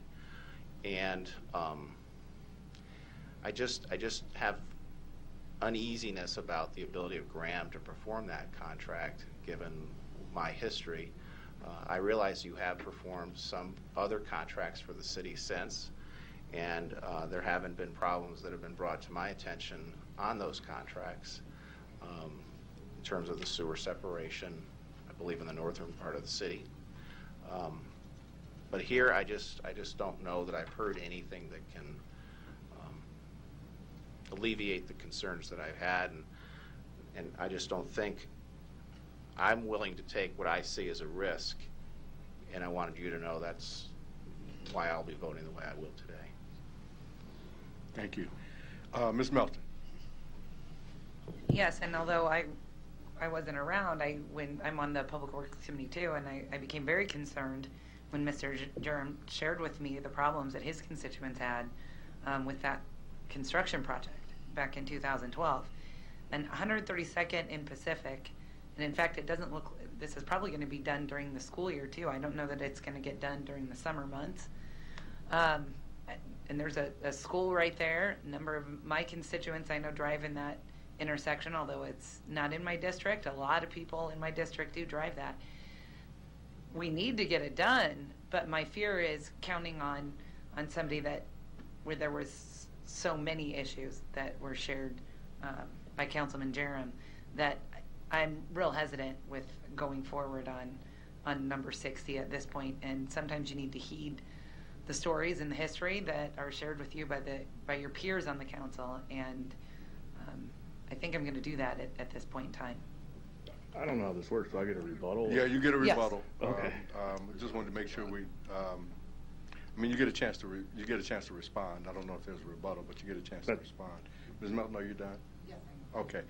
And I just have uneasiness about the ability of Graham to perform that contract, given my history. I realize you have performed some other contracts for the city since, and there haven't been problems that have been brought to my attention on those contracts in terms of the sewer separation, I believe in the northern part of the city. But here I just don't know that I've heard anything that can alleviate the concerns that I've had, and I just don't think I'm willing to take what I see as a risk, and I wanted you to know that's why I'll be voting the way I will today.
Thank you. Ms. Melton.
Yes, and although I wasn't around, when I'm on the Public Works Committee too, and I became very concerned when Mr. Durham shared with me the problems that his constituents had with that construction project back in 2012. And 132nd in Pacific, and in fact it doesn't look, this is probably going to be done during the school year too. I don't know that it's going to get done during the summer months. And there's a school right there. A number of my constituents I know drive in that intersection, although it's not in my district. A lot of people in my district do drive that. We need to get it done, but my fear is counting on somebody where there was so many issues that were shared by Councilman Jerem that I'm real hesitant with going forward on number 60 at this point. And sometimes you need to heed the stories and the history that are shared with you by your peers on the council, and I think I'm going to do that at this point in time.
I don't know how this works. Do I get a rebuttal?
Yeah, you get a rebuttal.
Yes. Okay.
Just wanted to make sure we. I mean, you get a chance to respond. I don't know if there's a rebuttal, but you get a chance to respond. Ms. Melton, are you done? Yes. Okay.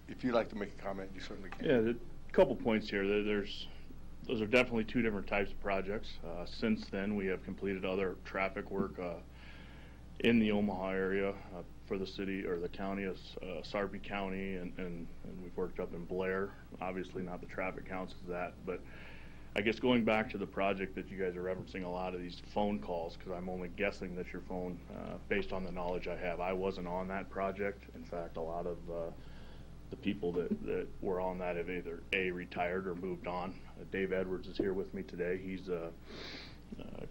If you'd like to make a comment, you certainly can.
Yeah, a couple points here. Those are definitely two different types of projects. Since then, we have completed other traffic work in the Omaha area for the city or the county of Sarpy County, and we've worked up in Blair. Obviously not the traffic counts as that, but I guess going back to the project that you guys are referencing, a lot of these phone calls, because I'm only guessing that your phone, based on the knowledge I have. I wasn't on that project. In fact, a lot of the people that were on that have either retired or moved on. Dave Edwards is here with me today. He's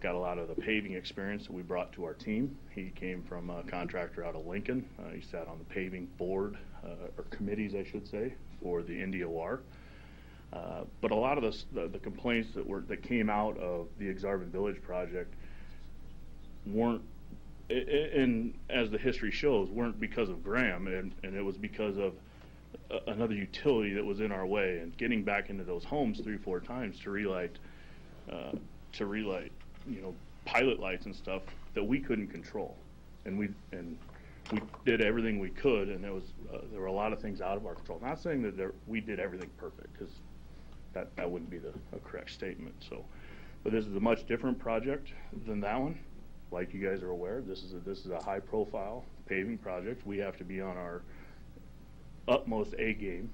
got a lot of the paving experience that we brought to our team. He came from a contractor out of Lincoln. He sat on the paving board, or committees I should say, for the NDOR. But a lot of the complaints that came out of the Exarban Village project weren't, and as the history shows, weren't because of Graham, and it was because of another utility that was in our way, and getting back into those homes 3-4 times to relight, pilot lights and stuff that we couldn't control, and we did everything we could, and there were a lot of things out of our control. Not saying that we did everything perfect, because that wouldn't be a correct statement. So, but this is a much different project than that one. Like you guys are aware, this is a high-profile paving project. We have to be on our utmost A game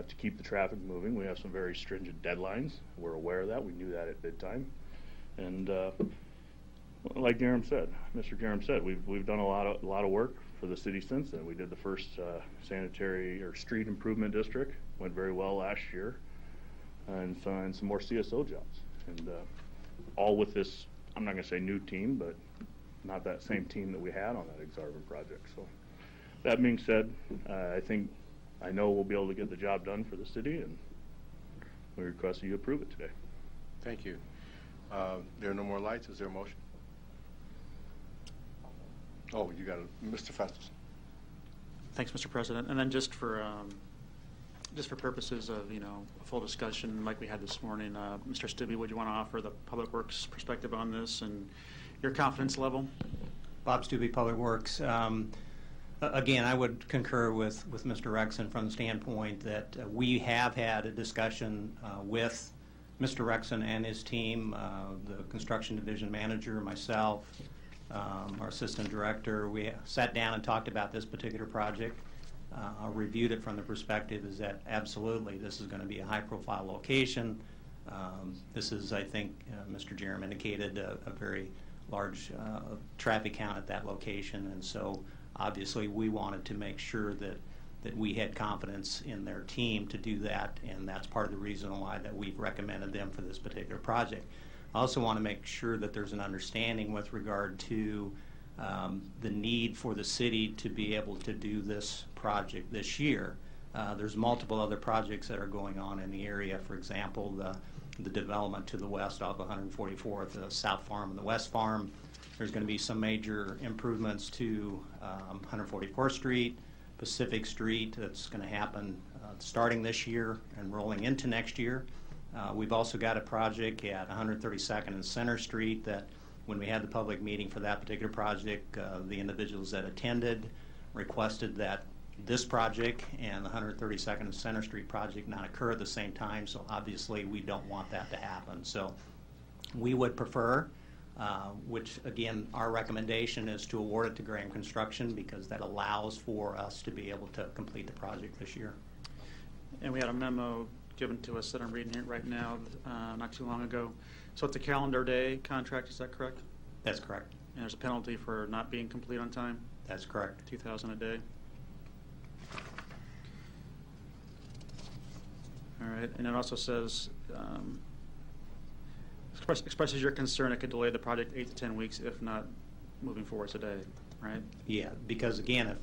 to keep the traffic moving. We have some very stringent deadlines. We're aware of that. We knew that at bid time. And like Mr. Jerem said, we've done a lot of work for the city since then. We did the first sanitary or street improvement district. Went very well last year, and some more CSO jobs. And all with this, I'm not going to say new team, but not that same team that we had on that Exarban project. So that being said, I know we'll be able to get the job done for the city, and we request that you approve it today.
Thank you. There are no more lights. Is there a motion? Oh, you got it. Mr. Festus.
Thanks, Mr. President. And then just for purposes of, a full discussion like we had this morning, Mr. Stubbe, would you want to offer the Public Works perspective on this and your confidence level?
Bob Stubbe, Public Works. Again, I would concur with Mr. Rexon from the standpoint that we have had a discussion with Mr. Rexon and his team, the construction division manager, myself, our assistant director. We sat down and talked about this particular project. Reviewed it from the perspective is that absolutely this is going to be a high-profile location. This is, I think, Mr. Jerem indicated, a very large traffic count at that location, and so obviously we wanted to make sure that we had confidence in their team to do that, and that's part of the reason why that we've recommended them for this particular project. I also want to make sure that there's an understanding with regard to the need for the city to be able to do this project this year. There's multiple other projects that are going on in the area. For example, the development to the west off 144th, the South Farm and the West Farm. There's going to be some major improvements to 144th Street, Pacific Street. That's going to happen starting this year and rolling into next year. We've also got a project at 132nd and Center Street that when we had the public meeting for that particular project, the individuals that attended requested that this project and the 132nd and Center Street project not occur at the same time, so obviously we don't want that to happen. So we would prefer, which again our recommendation is to award it to Graham Construction because that allows for us to be able to complete the project this year.
And we had a memo given to us that I'm reading it right now not too long ago. So it's a calendar day contract, is that correct?
That's correct.
And there's a penalty for not being complete on time?
That's correct.
$2,000 a day. All right, and it also says, expresses your concern it could delay the project 8 to 10 weeks if not moving forward today, right?
Yeah, because again,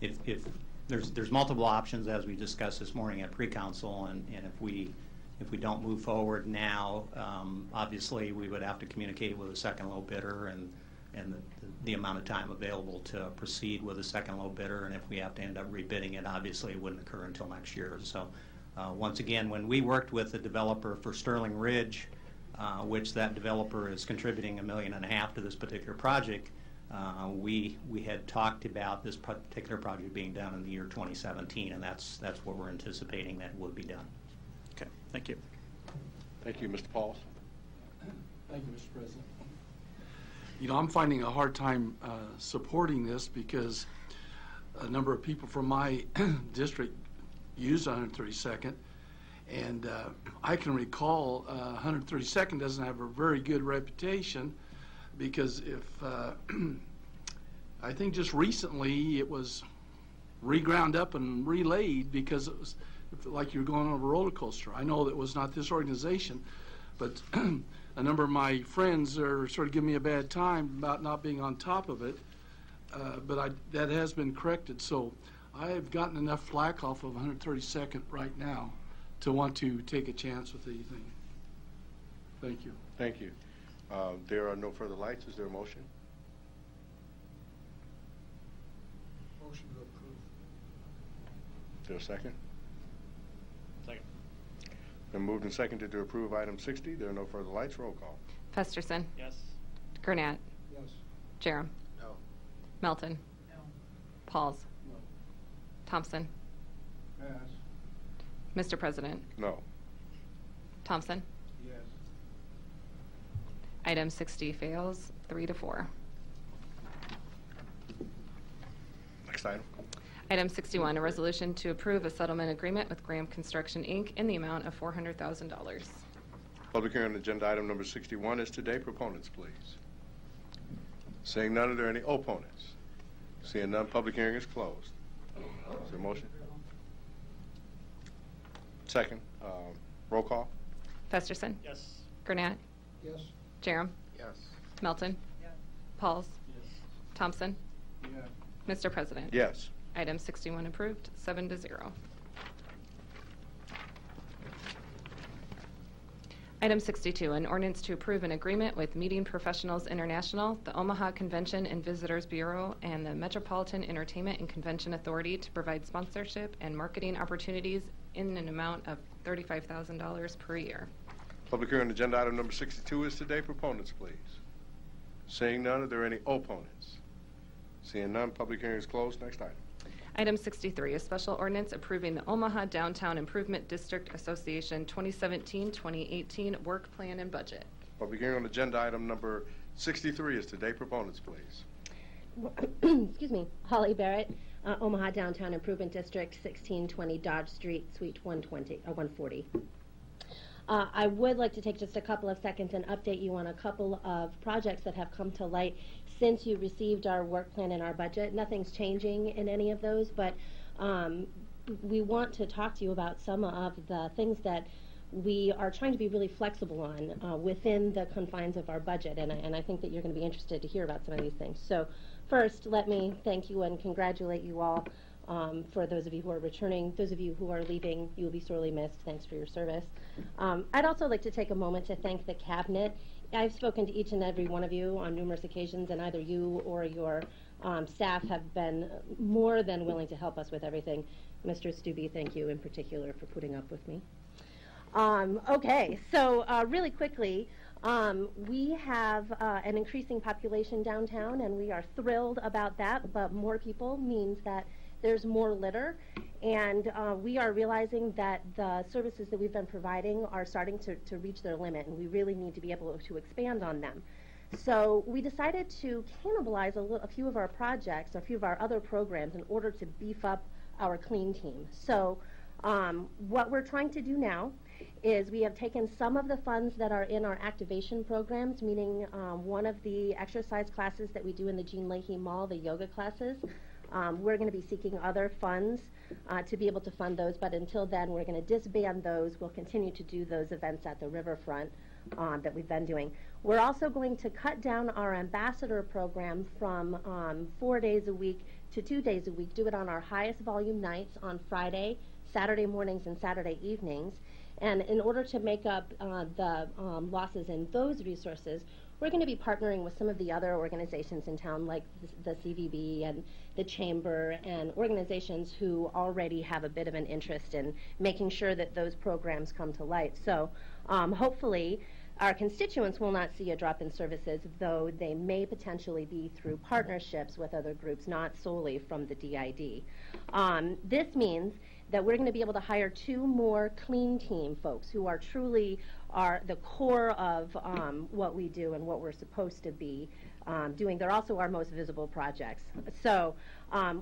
if there's multiple options as we discussed this morning at pre-council, and if we don't move forward now, obviously we would have to communicate with a second low bidder and the amount of time available to proceed with a second low bidder, and if we have to end up rebidding it, obviously it wouldn't occur until next year. So once again, when we worked with the developer for Sterling Ridge, which that developer is contributing $1.5 million to this particular project, we had talked about this particular project being done in the year 2017, and that's what we're anticipating that would be done.
Okay, thank you.
Thank you, Mr. Pauls.
Thank you, Mr. President. I'm finding a hard time supporting this because a number of people from my district use 132nd, and I can recall 132nd doesn't have a very good reputation because I think just recently it was reground up and relaid because it was like you're going on a roller coaster. I know that was not this organization, but a number of my friends are sort of giving me a bad time about not being on top of it, but that has been corrected. So I have gotten enough flack off of 132nd right now to want to take a chance with anything. Thank you.
Thank you. There are no further lights. Is there a motion?
Motion to approve.
Is there a second?
Second.
Been moved and seconded to approve item 60. There are no further lights. Roll call.
Festerson.
Yes.
Gurnett.
Yes.
Jerem.
No.
Melton.
No.
Pauls.
No.
Thompson.
Pass.
Mr. President,
No.
Thompson?
Yes.
Item 60 fails 3-4.
Next item.
Item 61, a resolution to approve a settlement agreement with Graham Construction, Inc. in the amount of $400,000.
Public hearing on agenda item number 61 is today. Proponents, please. Seeing none, are there any opponents? Seeing none, public hearing is closed. Is there a motion? Second. Roll call.
Festerson.
Yes.
Gurnett.
Yes.
Jerem.
Yes.
Melton. Pauls. Thompson.
Yes.
Mr. President.
Yes.
Item 61 approved, 7-0. Item 62, an ordinance to approve an agreement with Meeting Professionals International, the Omaha Convention and Visitors Bureau, and the Metropolitan Entertainment and Convention Authority to provide sponsorship and marketing opportunities in an amount of $35,000 per year.
Public hearing on agenda item number 62 is today. Proponents, please. Seeing none, are there any opponents? Seeing none, public hearing is closed. Next item.
Item 63, a special ordinance approving the Omaha Downtown Improvement District Association 2017-2018 work plan and budget.
Public hearing on agenda item number 63 is today. Proponents, please.
Excuse me, Holly Barrett, Omaha Downtown Improvement District, 1620 Dodge Street, Suite 140. I would like to take just a couple of seconds and update you on a couple of projects that have come to light since you received our work plan and our budget. Nothing's changing in any of those, but we want to talk to you about some of the things that we are trying to be really flexible on within the confines of our budget, and I think that you're going to be interested to hear about some of these things. So first, let me thank you and congratulate you all for those of you who are returning. Those of you who are leaving, you will be sorely missed. Thanks for your service. I'd also like to take a moment to thank the Cabinet. I've spoken to each and every one of you on numerous occasions, and either you or your staff have been more than willing to help us with everything. Mr. Stubbe, thank you in particular for putting up with me. Okay, so really quickly, we have an increasing population downtown, and we are thrilled about that, but more people means that there's more litter, and we are realizing that the services that we've been providing are starting to reach their limit, and we really need to be able to expand on them. So we decided to cannibalize a few of our projects, a few of our other programs, in order to beef up our clean team. So what we're trying to do now is we have taken some of the funds that are in our activation programs, meaning one of the exercise classes that we do in the Jean Leahy Mall, the yoga classes. We're going to be seeking other funds to be able to fund those, but until then we're going to disband those. We'll continue to do those events at the riverfront that we've been doing. We're also going to cut down our ambassador program from 4 days a week to 2 days a week, do it on our highest volume nights on Friday, Saturday mornings, and Saturday evenings. And in order to make up the losses in those resources, we're going to be partnering with some of the other organizations in town, like the CVB and the Chamber, and organizations who already have a bit of an interest in making sure that those programs come to light. So hopefully our constituents will not see a drop in services, though they may potentially be through partnerships with other groups, not solely from the DID. This means that we're going to be able to hire 2 more clean team folks who are truly the core of what we do and what we're supposed to be doing. They're also our most visible projects. So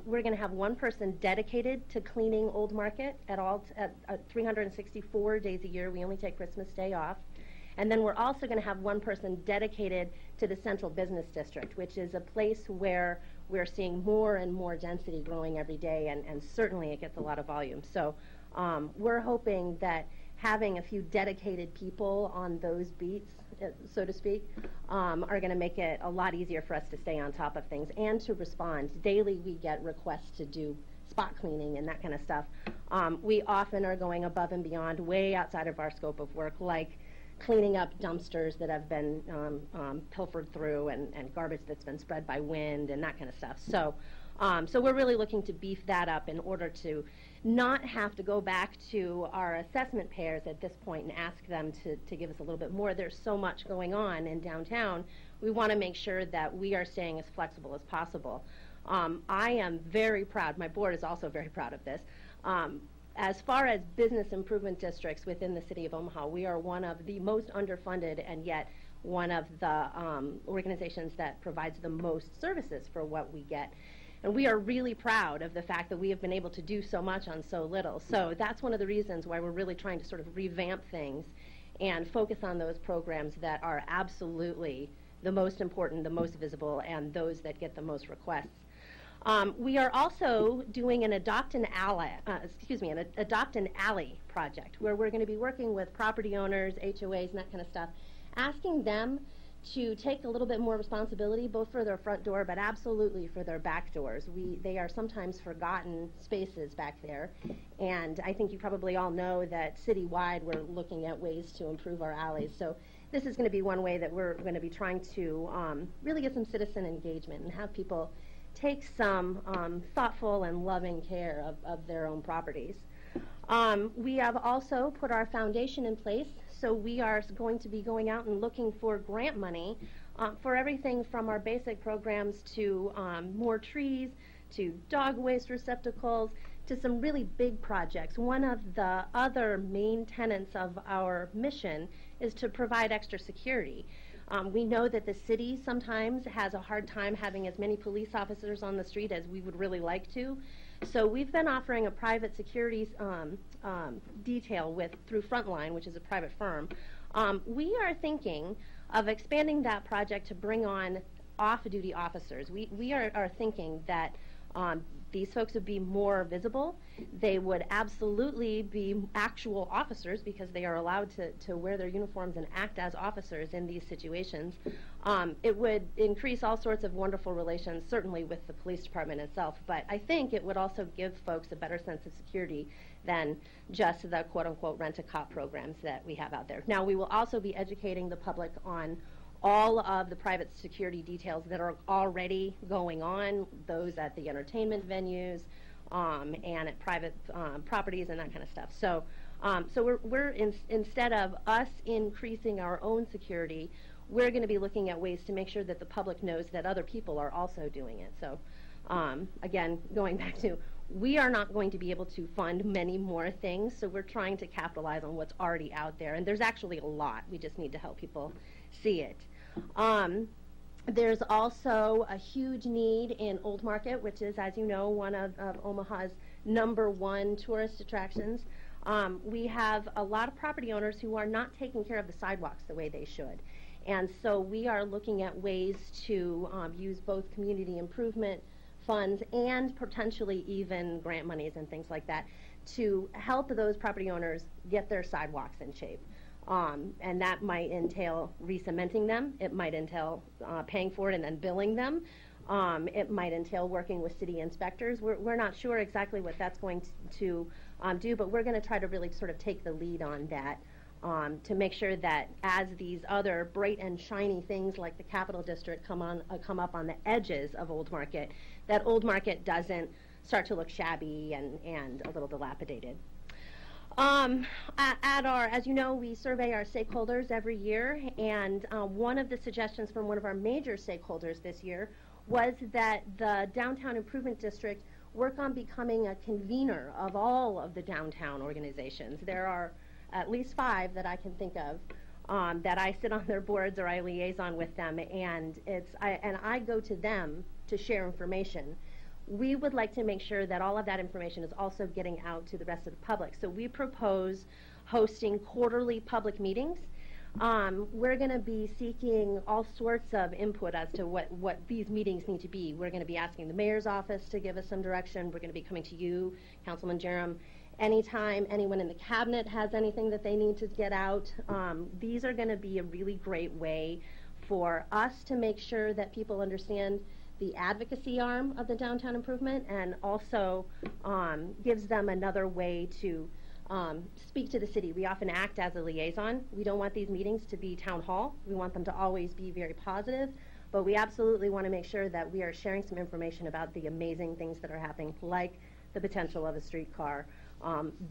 we're going to have 1 person dedicated to cleaning Old Market at 364 days a year. We only take Christmas Day off. And then we're also going to have 1 person dedicated to the Central Business District, which is a place where we're seeing more and more density growing every day, and certainly it gets a lot of volume. So we're hoping that having a few dedicated people on those beats, so to speak, are going to make it a lot easier for us to stay on top of things and to respond. Daily we get requests to do spot cleaning and that kind of stuff. We often are going above and beyond, way outside of our scope of work, like cleaning up dumpsters that have been pilfered through and garbage that's been spread by wind and that kind of stuff. So, so we're really looking to beef that up in order to not have to go back to our assessment payers at this point and ask them to give us a little bit more. There's so much going on in downtown. We want to make sure that we are staying as flexible as possible. I am very proud, my board is also very proud of this. as far as business improvement districts within the city of Omaha, we are one of the most underfunded and yet one of the organizations that provides the most services for what we get. And we are really proud of the fact that we have been able to do so much on so little. So that's one of the reasons why we're really trying to sort of revamp things and focus on those programs that are absolutely the most important, the most visible, and those that get the most requests. We are also doing an Adopt an Alley project, where we're going to be working with property owners, HOAs, and that kind of stuff, asking them to take a little bit more responsibility, both for their front door, but absolutely for their back doors. They are sometimes forgotten spaces back there, and I think you probably all know that citywide we're looking at ways to improve our alleys. So this is going to be one way that we're going to be trying to really get some citizen engagement and have people take some thoughtful and loving care of their own properties. We have also put our foundation in place, so we are going to be going out and looking for grant money for everything from our basic programs to more trees, to dog waste receptacles, to some really big projects. One of the other main tenets of our mission is to provide extra security. We know that the city sometimes has a hard time having as many police officers on the street as we would really like to. So we've been offering a private security detail through Frontline, which is a private firm. We are thinking of expanding that project to bring on off-duty officers. We are thinking that these folks would be more visible. They would absolutely be actual officers because they are allowed to wear their uniforms and act as officers in these situations. It would increase all sorts of wonderful relations, certainly with the police department itself, but I think it would also give folks a better sense of security than just the quote-unquote rent-a-cop programs that we have out there. Now, we will also be educating the public on all of the private security details that are already going on, those at the entertainment venues and at private properties and that kind of stuff. So, instead of us increasing our own security, we're going to be looking at ways to make sure that the public knows that other people are also doing it. So, again, going back to, we are not going to be able to fund many more things, so we're trying to capitalize on what's already out there. And there's actually a lot. We just need to help people see it. There's also a huge need in Old Market, which is, as you know, one of Omaha's #1 tourist attractions. We have a lot of property owners who are not taking care of the sidewalks the way they should. And so we are looking at ways to use both community improvement funds and potentially even grant monies and things like that to help those property owners get their sidewalks in shape. And that might entail re-cementing them. It might entail paying for it and then billing them. It might entail working with city inspectors. We're not sure exactly what that's going to do, but we're going to try to really sort of take the lead on that to make sure that as these other bright and shiny things like the Capital District come up on the edges of Old Market, that Old Market doesn't start to look shabby and a little dilapidated. As you know, we survey our stakeholders every year, and one of the suggestions from one of our major stakeholders this year was that the Downtown Improvement District work on becoming a convener of all of the downtown organizations. There are at least 5 that I can think of that I sit on their boards or I liaison with them, and I go to them to share information. We would like to make sure that all of that information is also getting out to the rest of the public. So we propose hosting quarterly public meetings. We're going to be seeking all sorts of input as to what these meetings need to be. We're going to be asking the mayor's office to give us some direction. We're going to be coming to you, Councilman Jerem. Anytime anyone in the cabinet has anything that they need to get out, these are going to be a really great way for us to make sure that people understand the advocacy arm of the downtown improvement, and also gives them another way to speak to the city. We often act as a liaison. We don't want these meetings to be town hall. We want them to always be very positive, but we absolutely want to make sure that we are sharing some information about the amazing things that are happening, like the potential of a streetcar,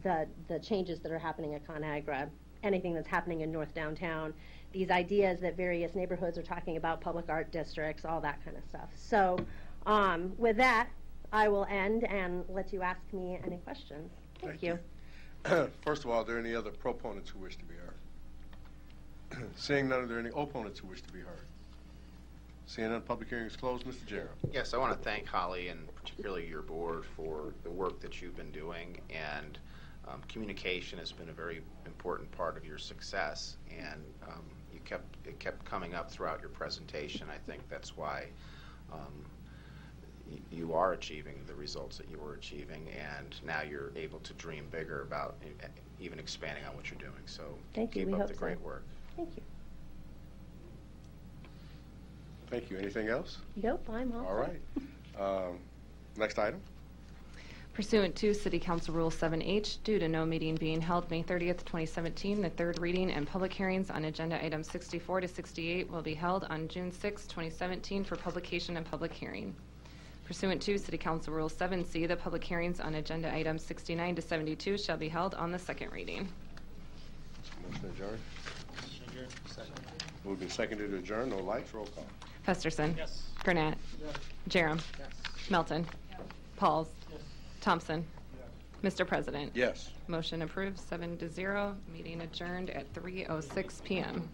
the changes that are happening at ConAgra, anything that's happening in North Downtown, these ideas that various neighborhoods are talking about, public art districts, all that kind of stuff. So with that, I will end and let you ask me any questions. Thank you.
First of all, are there any other proponents who wish to be heard? Seeing none, are there any opponents who wish to be heard? Seeing none, public hearing is closed. Mr. Jerem.
Yes, I want to thank Holly and particularly your board for the work that you've been doing, and communication has been a very important part of your success, and it kept coming up throughout your presentation. I think that's why you are achieving the results that you were achieving, and now you're able to dream bigger about even expanding on what you're doing. So
Thank you.
keep
We
up
hope
the
so.
great work.
Thank you.
Thank you. Anything else?
Nope, I'm all
All
set.
right. Next item.
Pursuant to City Council Rule 7H, due to no meeting being held May 30th, 2017, the third reading and public hearings on agenda items 64 to 68 will be held on June 6, 2017 for publication and public hearing. Pursuant to City Council Rule 7C, the public hearings on agenda items 69 to 72 shall be held on the second reading.
Motion adjourned. Moved and seconded to adjourn. No lights. Roll call.
Festerson.
Yes.
Gurnett. Jerem. Melton. Pauls. Thompson. Mr. President.
Yes.
Motion approved, 7-0. Meeting adjourned at 3:06 p.m.